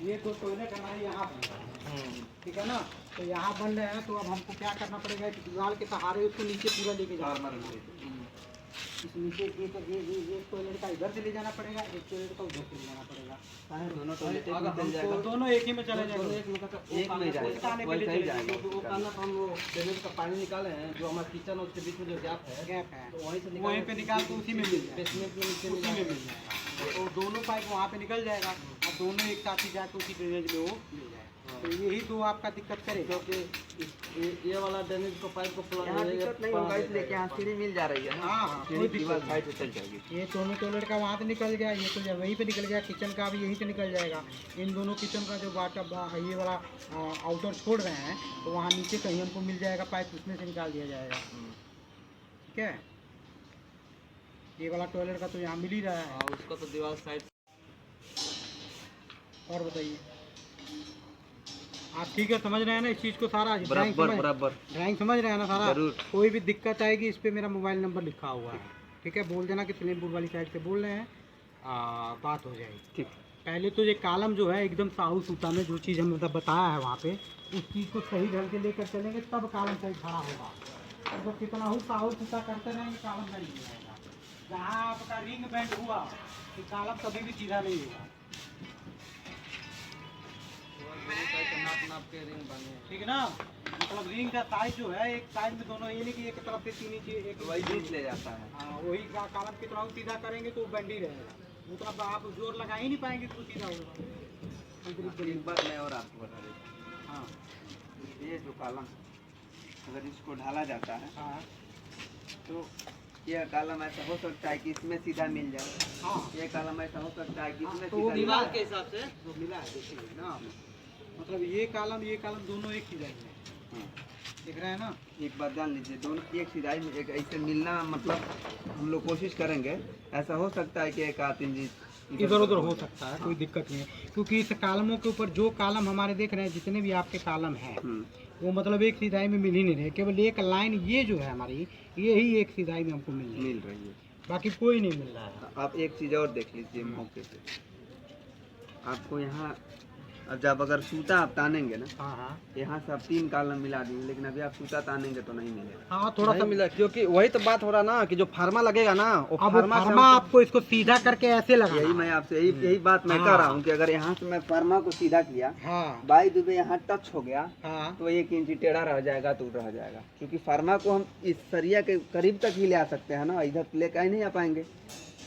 ये दो टॉयलेट हमारे यहाँ पे है, ठीक है ना। तो यहाँ बन रहे हैं तो अब हमको क्या करना पड़ेगा कि दीवार के सहारे उसको नीचे पूरा लेके जाना पड़ेगा। इस नीचे एक टॉयलेट का इधर से ले जाना पड़ेगा, एक टॉयलेट का उधर से ले जाना पड़ेगा। दोनों टॉयलेट अगर निकल जाएगा। तो दोनों एक ही में चले दोनों जाएंगे। एक में का- एक में जाएगा, उसका आने के लिए वैसा ही चले जाएगा। तो वो करना तो हम वो ड्रेनेज का पानी निकाले हैं, जो हमारा किचन और उसके बीच में जो गैप है, गैप है, तो वहीं से वहीं पे निकाल के उसी में मिल जाएगा, बेसमेंट में नीचे उसी में मिल जाएगा। तो दोनों पाइप वहाँ पे निकल जाएगा और दोनों एक साथ ही जाके उसी ड्रेनेज में वो मिल जाएगा। तो यही दो आपका दिक्कत करेगा। क्योंकि ये वाला ड्रेनेज को पाइप को प्लग यहाँ दिक्कत नहीं होगा, इसलिए कि यहाँ सीढ़ी मिल जा रही है ना। हाँ, हाँ, सीढ़ी कोई दीवार दिक्कत साइड से चल जाएगी। ये दोनों टॉयलेट का वहाँ से निकल गया, ये तो वहीं पे निकल गया, किचन का भी यहीं से निकल जाएगा। इन दोनों किचन का जो बाटा ये वाला आउटर छोड़ रहे हैं तो वहाँ नीचे कहीं हमको मिल जाएगा पाइप, उसमें से निकाल दिया जाएगा। ठीक है, ये वाला टॉयलेट का तो यहाँ मिल ही रहा है। हाँ, उसको तो दीवार साइड और बताइए आप ठीक है, समझ रहे हैं ना इस चीज़ को सारा? बराबर ड्राइंग समझ रहे हैं ना सारा? जरूर। कोई भी दिक्कत आएगी इस पे मेरा मोबाइल नंबर लिखा हुआ है, ठीक है। बोल देना कि सलेमपुर वाली साइड से बोल रहे हैं, बात हो जाएगी। ठीक। पहले तो ये कॉलम जो है एकदम साहू सूता में जो चीज़ हमने बताया है वहाँ पे, उस चीज़ को सही ढंग से लेकर चलेंगे तब कॉलम सही खड़ा होगा। तो कितना हो साहू सूता करते रहेंगे कॉलम नहीं जाएगा। जहाँ आपका रिंग बैंड हुआ कि कॉलम कभी भी सीधा नहीं होगा। नाप के रिंग बने। ठीक है ना, मतलब रिंग का साइज जो है एक साइड में दोनों, ये नहीं कि एक तरफ से 3 इंच एक वही बीच ले जाता है। हाँ, वही कॉलम कितना हो सीधा करेंगे तो बैंड ही रहेगा। मतलब आप जोर लगा ही नहीं पाएंगे तो सीधा होगा। एक बात मैं और आपको बता देता हाँ हूँ, ये जो कॉलम अगर इसको ढाला जाता है हाँ तो यह कॉलम ऐसा हो सकता है कि इसमें सीधा मिल जाए, हाँ, ये कॉलम ऐसा हो सकता है कि इसमें तो वो सीधा दीवार मिल के जाए। हिसाब से जो मिला है देखिए ना, मतलब ये कॉलम दोनों एक ही जाएंगे। हाँ। दिख रहा है ना। एक बात जान लीजिए, दोनों एक सिराई में एक ऐसे मिलना, मतलब हम लोग कोशिश करेंगे। ऐसा हो सकता है कि एक आध इंच इधर उधर हो सकता है, कोई दिक्कत नहीं है, क्योंकि इस कालमों के ऊपर जो कालम हमारे देख रहे हैं, जितने भी आपके कालम हैं वो मतलब एक सिधाई में मिल ही नहीं रहे, केवल एक लाइन ये जो है हमारी, ये ही एक सिधाई में हमको मिल रही है, बाकी कोई नहीं मिल रहा है। आप एक चीज़ और देख लीजिए मौके पे, आपको यहाँ अब जब अगर सूता आप तानेंगे ना, हाँ यहाँ से आप 3 कॉलम मिला देंगे, लेकिन अभी आप सूता तानेंगे तो नहीं मिलेगा। हाँ, थोड़ा सा मिला, क्योंकि वही तो बात हो रहा ना कि जो फार्मा लगेगा ना, वो अब फार्मा से फार्मा आपको इसको सीधा करके ऐसे लगा। यही मैं आपसे यही बात मैं कह रहा हूँ कि अगर यहाँ से मैं फार्मा को सीधा किया, हाँ बाई दुबे यहाँ टच हो गया, हाँ, तो 1 इंच टेढ़ा रह जाएगा तो रह जाएगा, क्योंकि फार्मा को हम इस सरिया के करीब तक ही ले आ सकते हैं ना, इधर लेकर नहीं आ पाएंगे।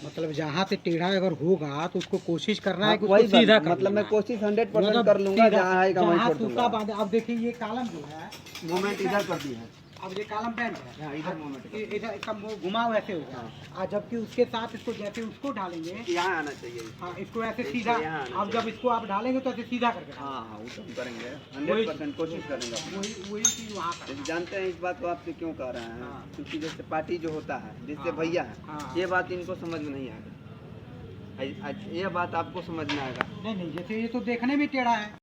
मतलब जहाँ से टेढ़ा अगर होगा तो उसको कोशिश करना है कि वही उसको सीधा कर मतलब मैं लेना। कोशिश 100% मतलब कर लूंगा, सीधा- जहाँ आएगा वहीं जहाँ छोड़ सूता दूंगा। बांधे, अब देखिए ये कालम जो है, मूवमेंट इधर कर दी है, अब ये कालम बैंड है, यहाँ इधर मूवमेंट इधर इसका घुमाव ऐसे होगा, और जबकि उसके साथ इसको जैसे उसको डालेंगे, यहाँ आना चाहिए। हाँ इसको ऐसे इसको सीधा, यहाँ आना अब जब इसको आप डालेंगे तो ऐसे सीधा करके डालेंगे। हाँ हाँ, वो तो हम करेंगे, 100% कोशिश करेंगे। वही चीज़ वहाँ पर। लेकिन जानते हैं इस बात को आपसे क्यों कह रहे हैं, हाँ। क्योंकि जैसे पार्टी जो होता है, जिससे हाँ। भैया है, हाँ। ये बात इनको समझ में नहीं आएगा, ये बात आपको समझ में आएगा। नहीं, जैसे ये तो देखने में टेढ़ा है,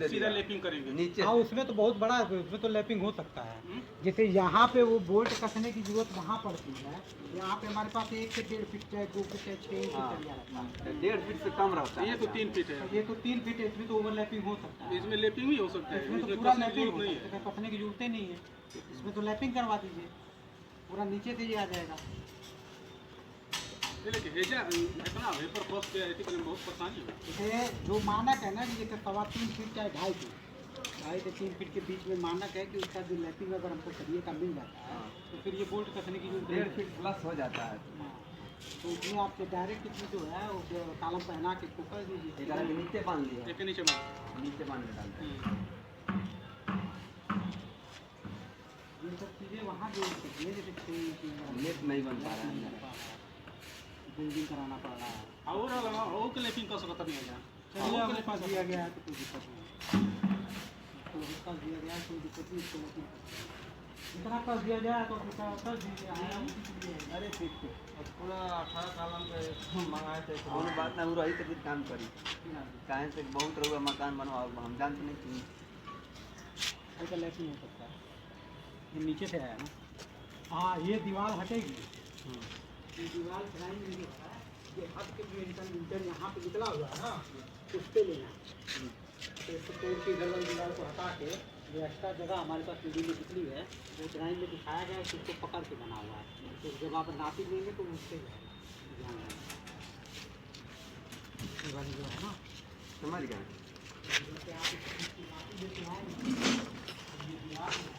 सीधा लेपिंग करेंगे। नीचे हाँ उसमें तो बहुत बड़ा है, उसमें तो लैपिंग हो सकता है। जैसे यहाँ पे वो बोल्ट कसने की जरूरत वहाँ पड़ती है, यहाँ पे हमारे पास 1 से 1.5 फीट चाहे 2 फीट चाहे 6 इंच हाँ। चलिया रहता है। 1.5 फीट से कम रहता है। ये तो 3 फीट है, ये तो 3 फीट है, इसमें तो ओवरलैपिंग हो सकता है। इसमें लेपिंग भी हो सकता है, इसमें तो इसमें पूरा कसने की लैपिंग जरूरत हो नहीं है। सकता है, कसने की जरूरत ही नहीं है, इसमें तो लैपिंग करवा दीजिए, पूरा नीचे से ये आ जाएगा। लेकिन हेजा इतना वेपर कॉस्ट पे आईटी करने में बहुत परेशानी है। जैसे जो मानक है ना कि जैसे 3.25 फीट चाहे 2.5 से 3 फीट के बीच में मानक है कि उसका जो लैपिंग अगर हमको सरिये का मिल जाता है तो फिर ये बोल्ट कसने की जरूरत 1.5 फीट प्लस हो जाता है। तो इसमें आपके डायरेक्ट इसमें जो है वो कालम पहना के इसको कर दीजिए। इधर अभी नीचे बांध लिया, एक नीचे में नीचे बांध के डालते हैं। ये सब चीज़ें वहाँ जो चाहिए, जैसे लेप नहीं बन पा रहा है, बिल्डिंग कराना पड़ रहा है। और लगा और के लेपिंग कर सकता नहीं है जा। चलिए अपने पास दिया गया है तो कोई दिक्कत नहीं, तो उसका दिया गया है कोई दिक्कत नहीं, इसको लेकिन जितना कर दिया जाए तो उसका कर दीजिए। अरे ठीक है, और पूरा 18 कालम पे मंगाए थे। कौन बात ना, वो रही तो फिर काम करी, काहे से बहुत रहुआ मकान बनवाओ, हम जानते नहीं क्यों। ऐसा लैपिंग हो सकता है, ये नीचे से आया ना। हाँ ये दीवार हटेगी, ये दीवार बनाएंगे जो है, ये हट के जो इंटर यहाँ पे निकला हुआ है ना, उस पर लेना है। तो इसको तोड़ के इधर वाली दीवार को हटा के जो एक्स्ट्रा जगह हमारे पास सीढ़ी में निकली है वो ड्राइंग में दिखाया गया है, उसको पकड़ के बना हुआ है। तो जब आप नापी लेंगे तो उससे ध्यान रखना। ये वाली जो है ना, समझ गए। जैसे आप इसकी नापी लेके आएंगे, ये दीवार है,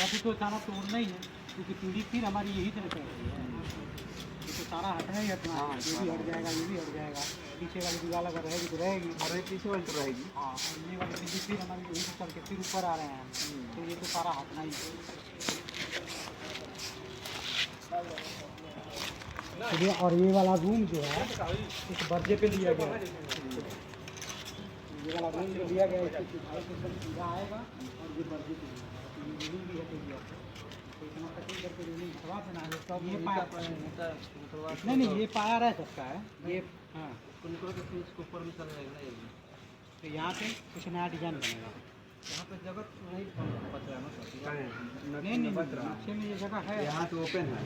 अभी तो सारा तोड़ना ही है, क्योंकि पीढ़ी फिर हमारी यही तरह चल रही है, ये तो सारा हटना ही हटना है। ये भी हट जाएगा, ये भी हट जाएगा, पीछे वाली दीवार अगर रहेगी तो रहेगी, और एक पीछे वाली तो रहेगी। हाँ, और ये वाली पीढ़ी फिर हमारी यही से चल के फिर ऊपर आ रहे हैं, तो ये तो सारा हटना ही है। चलिए, और ये वाला रूम जो है इस दर्जे पे लिया गया है, ये वाला रूम जो लिया गया है इसके सिधाई के एकदम सीधा आएगा और ये दर्जे पे लिया है, तो ये रूम भी हटेगी आपको। तो इतना कटिंग करके रूम हटवा देना है, तो ये पाया नहीं ये पाया रह सकता है ये। हाँ, निकल के फिर इसके ऊपर भी चल जाएगा ये भी। तो यहाँ पे कुछ नया डिजाइन बनेगा। यहाँ पे जगह नहीं बच रहा है ना सर। नहीं नीचे में ये जगह है, यहाँ से ओपन है,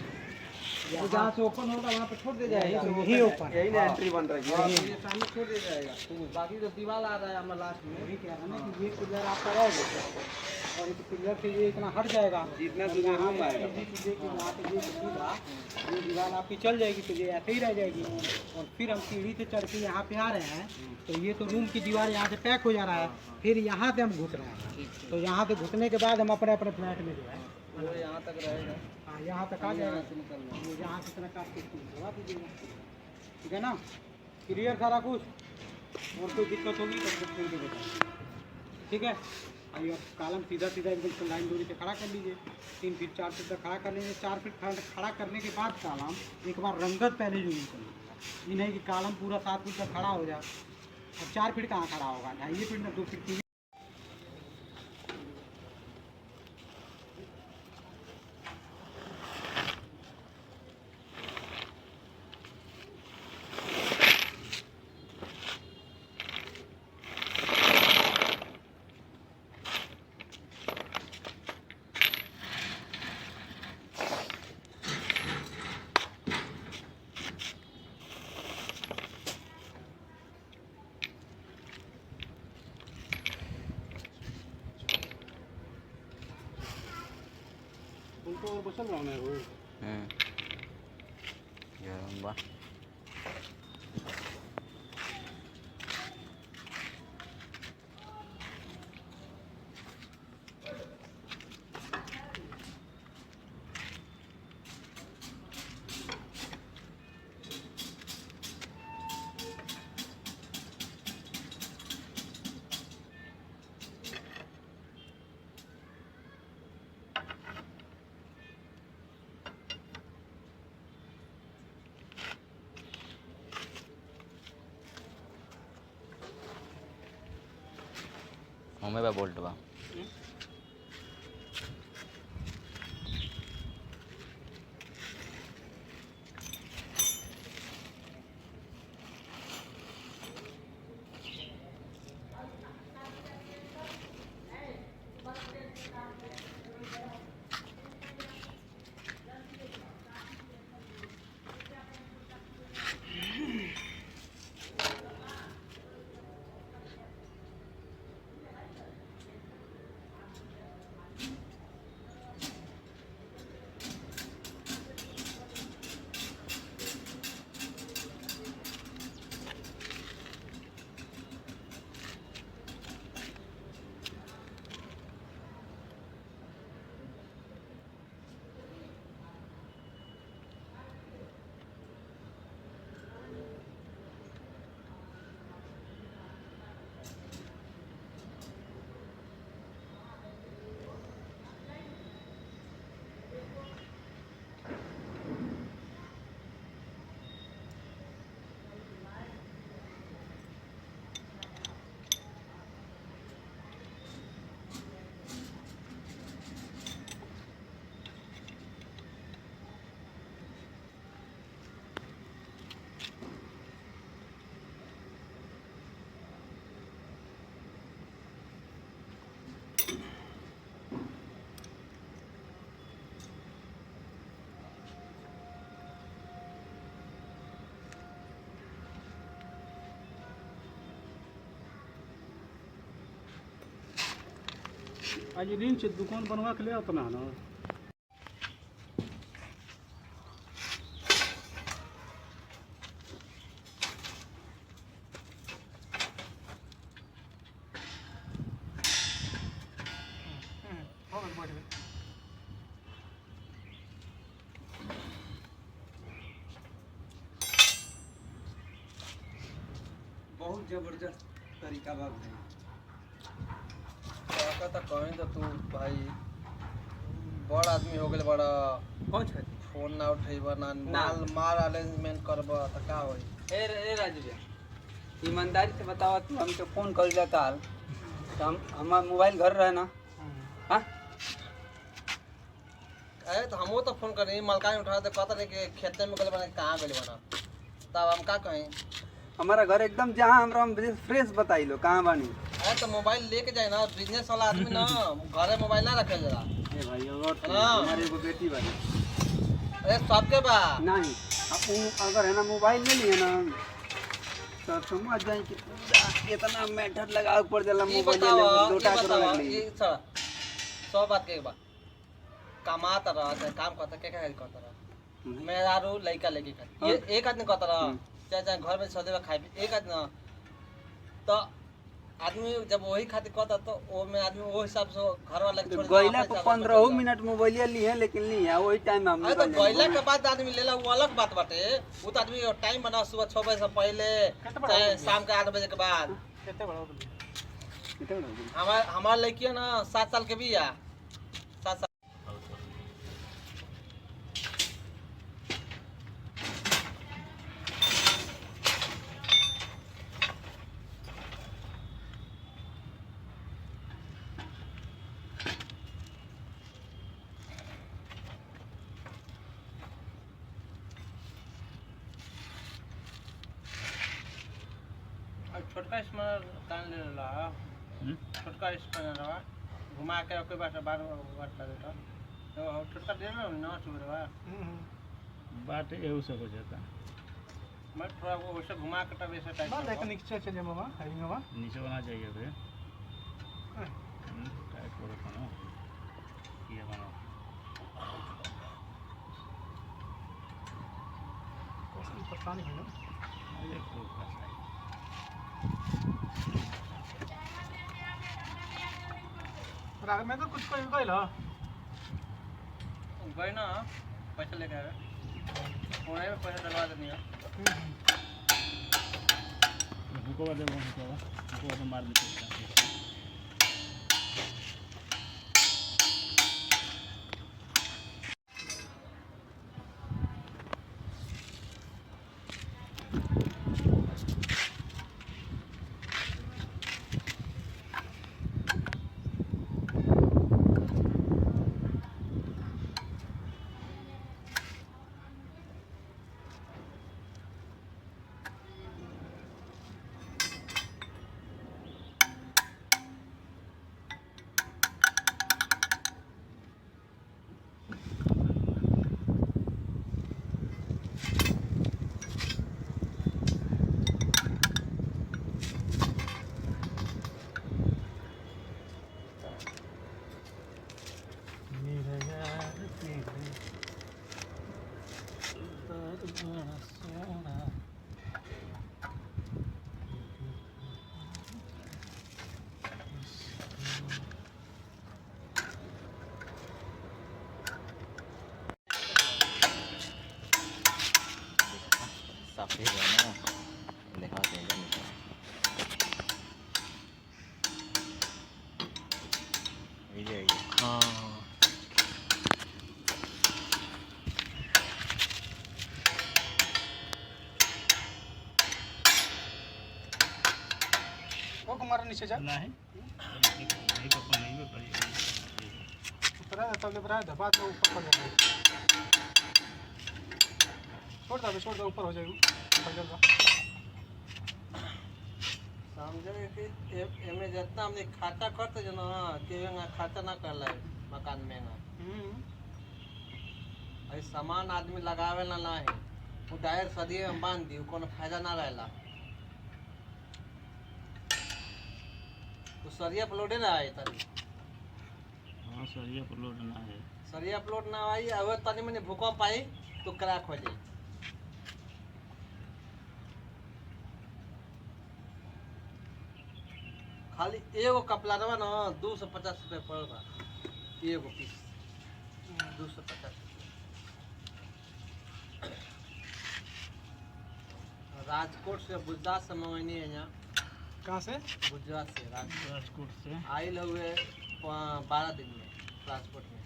तो जहाँ से ओपन होगा वहाँ पे छोड़ दिया जाएगा। यही ओपन है। यही ना एंट्री बन रही है। हाँ, ये सामने छोड़ दिया जाएगा, तो बाकी जो दीवार आ रहा है हमारा लास्ट में, वही कह रहा है ना कि ये पिलर आपका रहेगा और इस पिलर से ये इतना हट जाएगा, जितना तुझे रूम आएगा। यहाँ पे ये सीधा ये दीवार आपकी चल जाएगी, तो ये ऐसे ही रह जाएगी। और फिर हम सीढ़ी से चढ़ के यहाँ पे आ रहे हैं, तो ये तो रूम की दीवार यहाँ से पैक हो जा रहा है, फिर यहाँ से हम घुस रहे हैं, तो यहाँ से घुसने के बाद हम अपने अपने फ्लैट में जो है वो यहाँ तक रहेगा। हाँ यहाँ तक आ जाएगा, से निकलना ये यहाँ से इतना काट के इसको घुसवा दीजिएगा, ठीक है ना। क्लियर सारा कुछ, और कोई दिक्कत होगी तो फिर बताइए, ठीक है। और ये कालम सीधा सीधा एकदम लाइन दूरी पे खड़ा कर लीजिए, 3 फीट 4 फीट तक खड़ा कर लीजिए। 4 फीट खड़ा करने के बाद कालम एक बार रंगत पहले यूज कर लीजिएगा, ये नहीं कि कालम पूरा 7 फीट तक खड़ा हो जाए। अब 4 फीट कहाँ खड़ा होगा, 2.5 फीट में 2 फीट 3। उनको और बसल रहा है वो हमें बा बोल्ट बा आज रिंच दुकान बनवा के ले अपना ना बहुत जबरदस्त तरीका बा भाई। काका तो कहीं तो तू भाई बड़ आदमी हो गए बड़ा, कौन है फोन ना उठेबा ना माल अरेंजमेंट करबा तो का होई। ए राजू भैया, ईमानदारी से बताओ, तू हमके फोन कर दिया काल तो हमारा मोबाइल घर रहे ना। हाँ अरे तो हमो तो फोन करी मलकाई उठा दे, कहता नहीं कि खेते में गले बना कहाँ गले बना, तब हम का कहें। हमारा घर एकदम जहाँ हमरा फ्रेश बताई लो कहाँ बानी। अरे तो मोबाइल लेके जाए ना, बिजनेस वाला आदमी ना घरे मोबाइल ना रखे जरा। ए भाई हमारी एगो बेटी बानी। अरे सबके बा नहीं अब अगर है ना मोबाइल ले लिए ना तो समझ जाए कि पूरा इतना मैटर लगा ऊपर जला ये मोबाइल बताओ, ले 2 ये करोड़ बताओ, लग ली। ये सब बात के बा कमाता रहा चाहे काम करता क्या क्या करता रहा, मेहरारू लड़का लड़की का ये एक आदमी कहता रहा, चाहे चाहे घर में सदैव खाए एक आदमी ना, तो आदमी जब वही खातिर कहता तो वो में आदमी वो हिसाब से घर वाला के छोड़ गइला को 15 मिनट मोबाइल ली है लेकिन ली है वही टाइम हम अरे तो गइला के बाद आदमी लेला वो अलग बात बाटे। वो तो आदमी टाइम बना सुबह 6 बजे से पहले चाहे शाम के 8 बजे के बाद। कितने बड़ा हमार लड़की है ना 7 साल के भी है 7 साल। छोटका स्पैनर कान ले रहा छोटका स्पैनर रहा घुमा के कोई बात बार बार करे तो छोटका दे ना ना छोड़वा बात ये सब हो जाता मैं थोड़ा वो वैसे घुमा के तब ऐसे टाइप बस एक नीचे चले मामा हरी मामा नीचे बना चाहिए बे टाइट करो खाना ये बना पता नहीं है ना ये खूब फंसा राग में तो कुछ कोई गई ला गए ना पैसा लेके आए फोन में पैसा डलवा देनी है हुको दे मार देते वो कुमार नीचे जा नहीं नहीं तो अपन नहीं करी उतरा तब ले बरा दबा तो ऊपर पड़ जाएगा छोड़ दो ऊपर हो जाएगा समझे कि एमे जितना हमने खाता करते जो ना कि खाता ना कर ले मकान में ना अरे सामान आदमी लगावे ना है वो डायर सदी में बांध दी कोनो फायदा ना रहेला तो सरिया अपलोड ना आए तनी हाँ सर ये अपलोड ना है सरिया अपलोड ना आई अब तनी मैंने भूकंप आई तो क्रैक हो जाए खाली एगो कपड़ा रहा ना 250 रुपये पड़ेगा एगो पीस 250 राजकोट से गुजरात से मंगवानी है यहाँ कहाँ से गुजरात से राजकोट से आयल हुए 12 दिन में ट्रांसपोर्ट में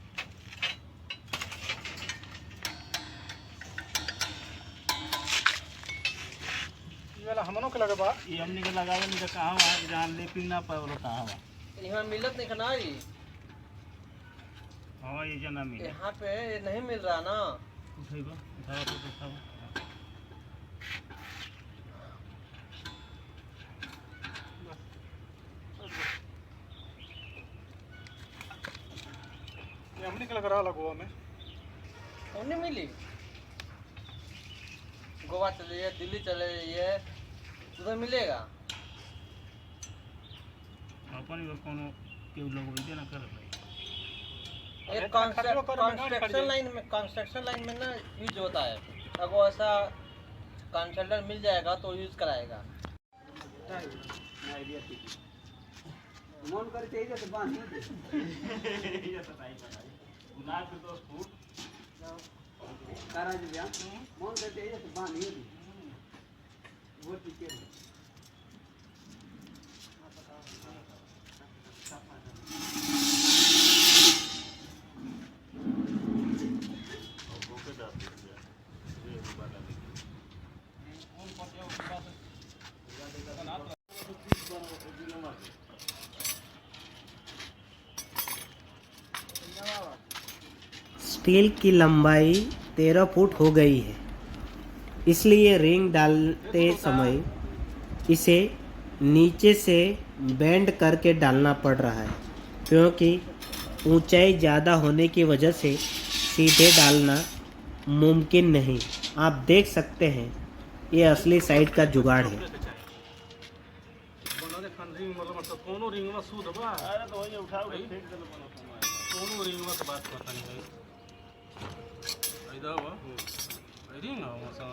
ये वाला हमनों के लगे बा ये हमने के लगावे नहीं तो कहाँ वहाँ जहाँ लेपिंग ना पाए वो कहाँ वहाँ यहाँ मिलत नहीं खाना हाँ ये जना मिले यहाँ पे नहीं मिल रहा ना उठेगा उठाओ तो उठाओ ये हमने के लग रहा गोवा में नहीं मिली गोवा चले जाइए दिल्ली चले जाइए उधर मिलेगा अपन इधर कोनो केउ लोग वैसे ना कर भाई एक कंस्ट्रक्शन लाइन में ना यूज होता है अगर ऐसा कंसल्टेंट मिल जाएगा तो यूज कराएगा मन करे चाहिए तो बांध दे ये तो सही बताई गुनाह के 10 फुट कारा जी जा मन करे चाहिए तो बांध दे वो ठीक है स्टील की लंबाई 13 फुट हो गई है, इसलिए रिंग डालते समय इसे नीचे से बेंड करके डालना पड़ रहा है, क्योंकि ऊंचाई ज़्यादा होने की वजह से सीधे डालना मुमकिन नहीं। आप देख सकते हैं, ये असली साइड का जुगाड़ है। बना दे खान रिंग मतलब कोनो रिंग में सूद बा। अरे तो वही उठाओ के फेंक देलो बना कोनो रिंग में तो बात पता नहीं भाई। इधर बा रिंग है मसा।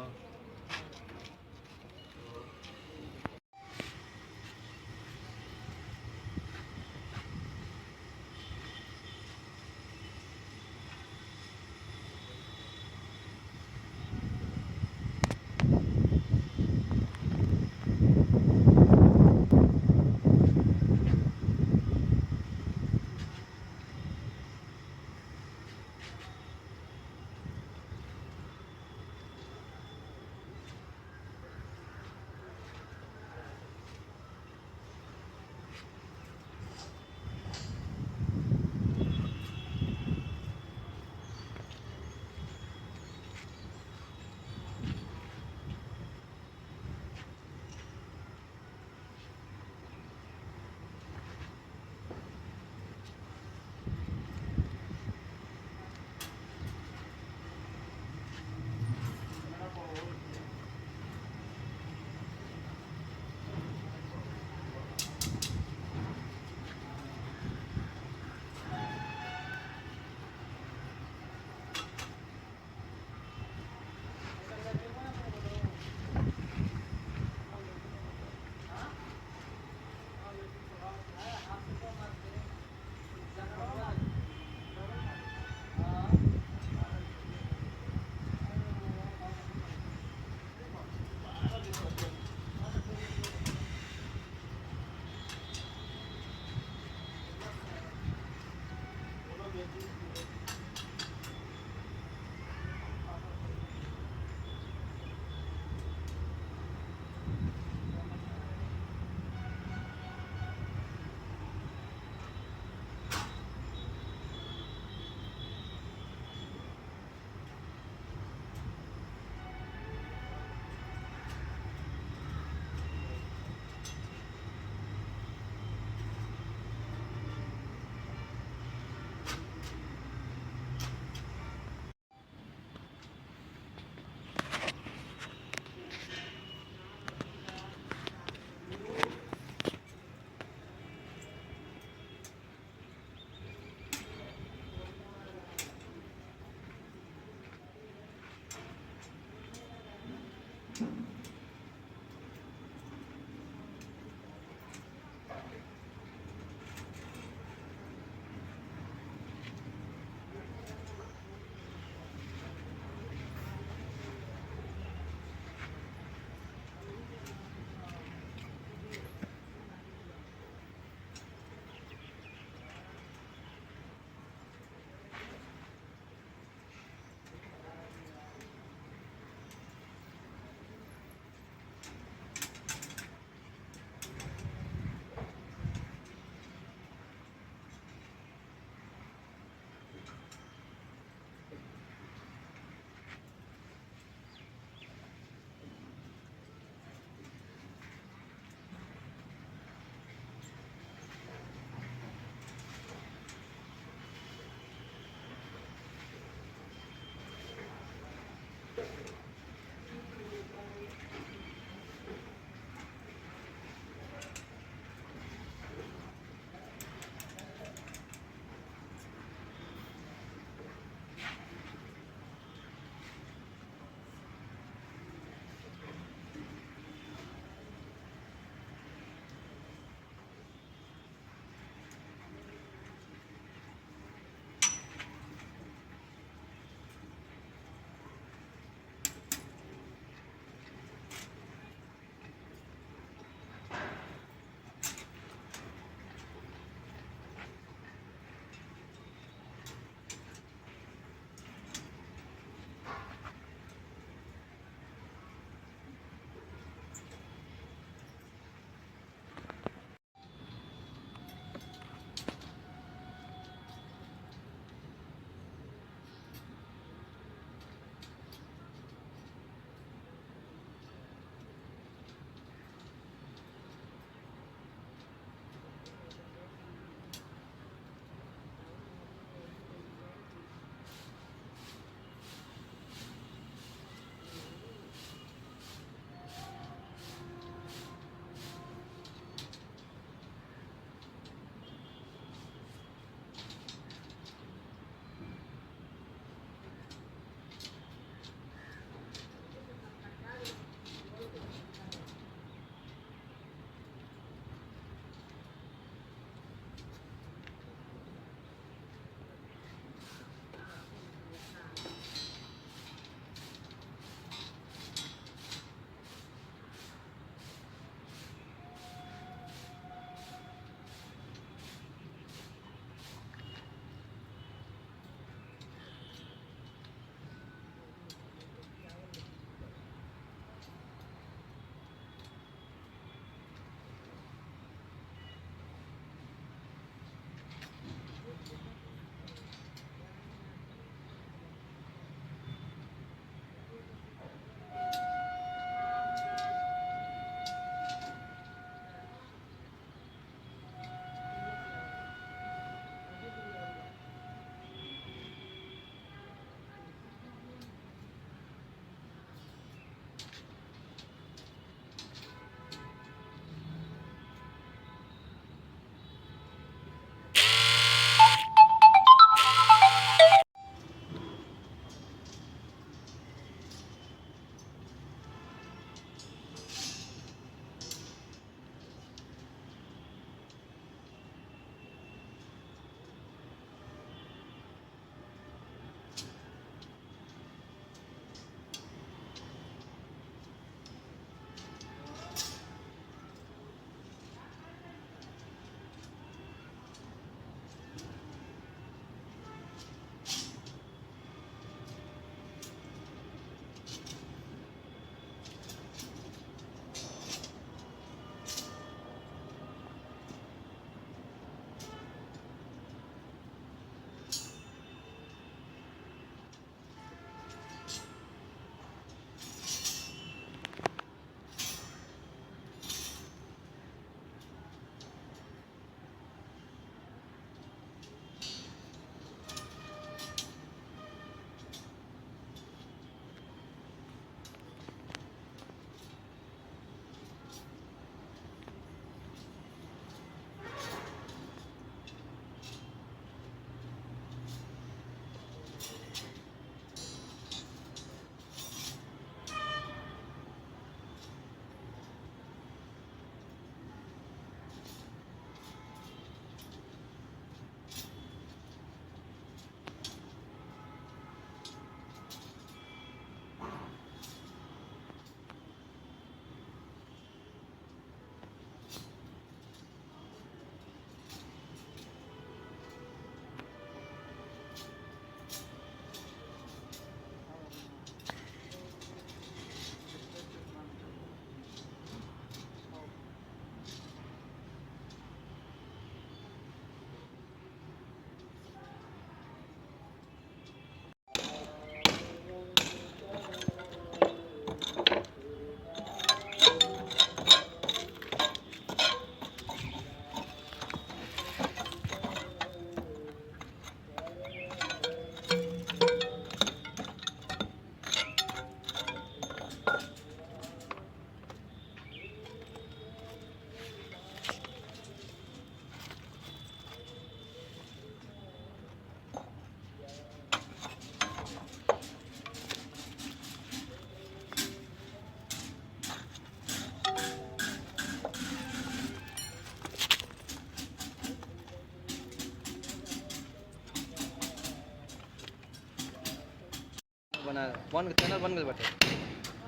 बना बन चैनल बन गए बटे।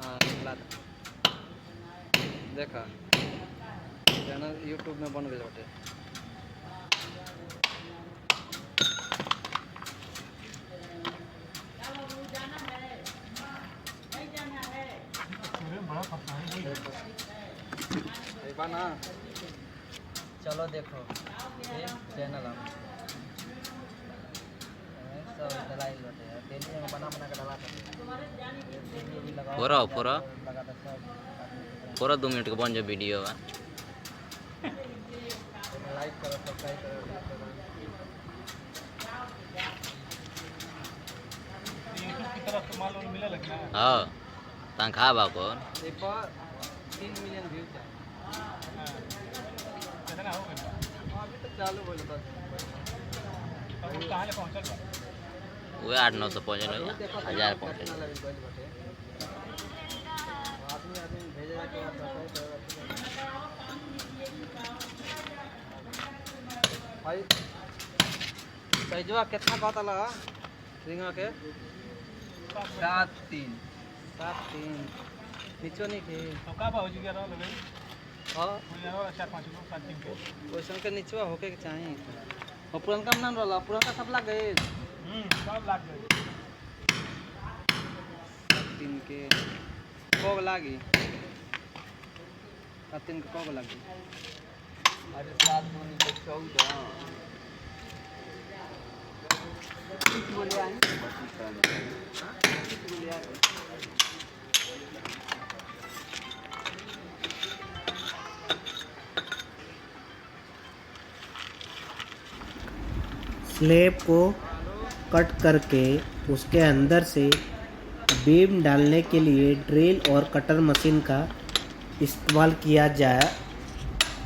हाँ ला देखा चैनल यूट्यूब में बन गए बटे। ना चलो देखो ये चैनल हम सब डलाई लोटे है डेली में बना के डाला पूरा पूरा 2 मिनट का बन जो वीडियो है। लाइक करो सब्सक्राइब करो। यूट्यूब की तरफ से माल वाल मिले लगना है। हाँ तनख्वाह बाको 3 मिलियन व्यूज है। कितना हो गया? अभी तो चालू बोल बस अब वो कहाँ ले पहुँचल बा? वो 800-900 पहुँचे 1000 पहुँचे। आदमी भेजा के भाई साइजवा कितना कहता लगा रिंगा के 7-3 नीचो नहीं के तो का भाव जी रहा लगे? हाँ वो यार 4-5 किलो 7 के। वैसन के नीचवा होके के चाहिए। और पुरनका में ना रहला पुरनका सब लग गए सब लाग गए। 3 के कब लागी 3 के कब लागी? अरे 7 दूनी तो 14 बोले आई बोले आई। स्लैब को कट करके उसके अंदर से बीम डालने के लिए ड्रिल और कटर मशीन का इस्तेमाल किया जा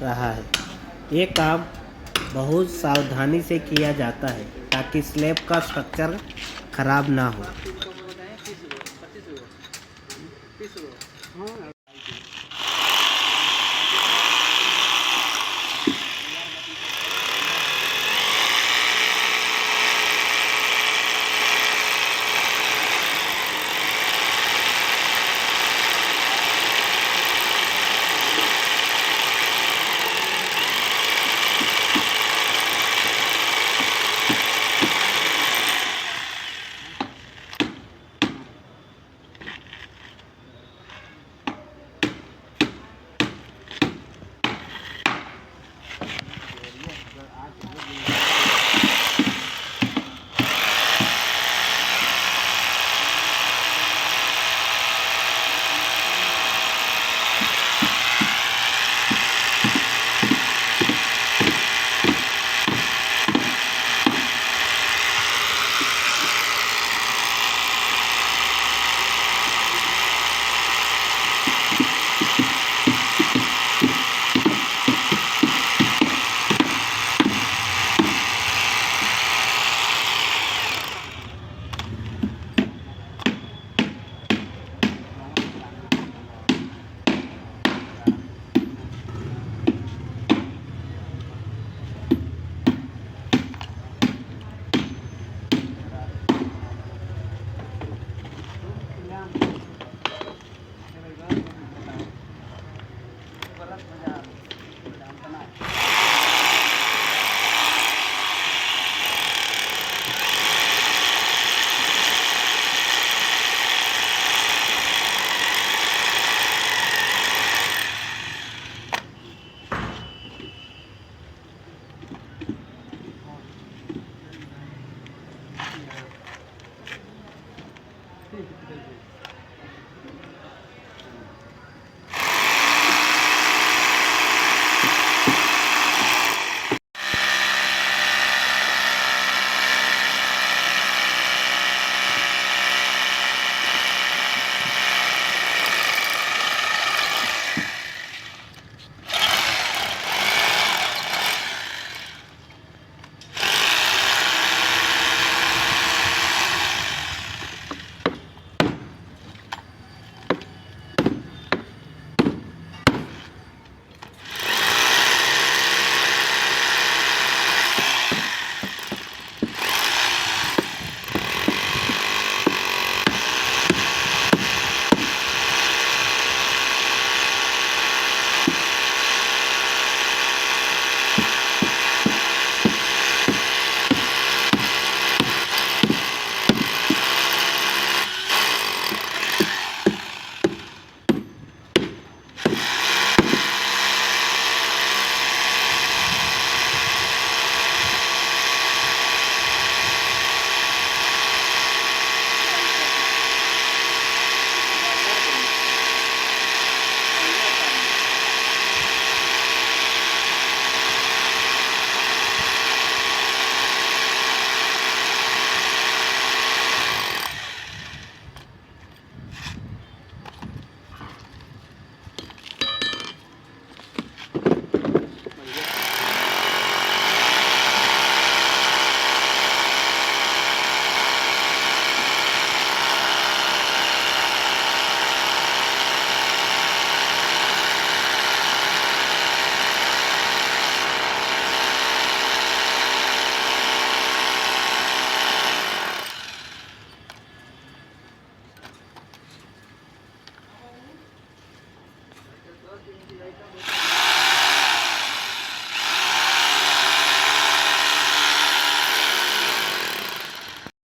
रहा है। ये काम बहुत सावधानी से किया जाता है ताकि स्लैब का स्ट्रक्चर खराब ना हो।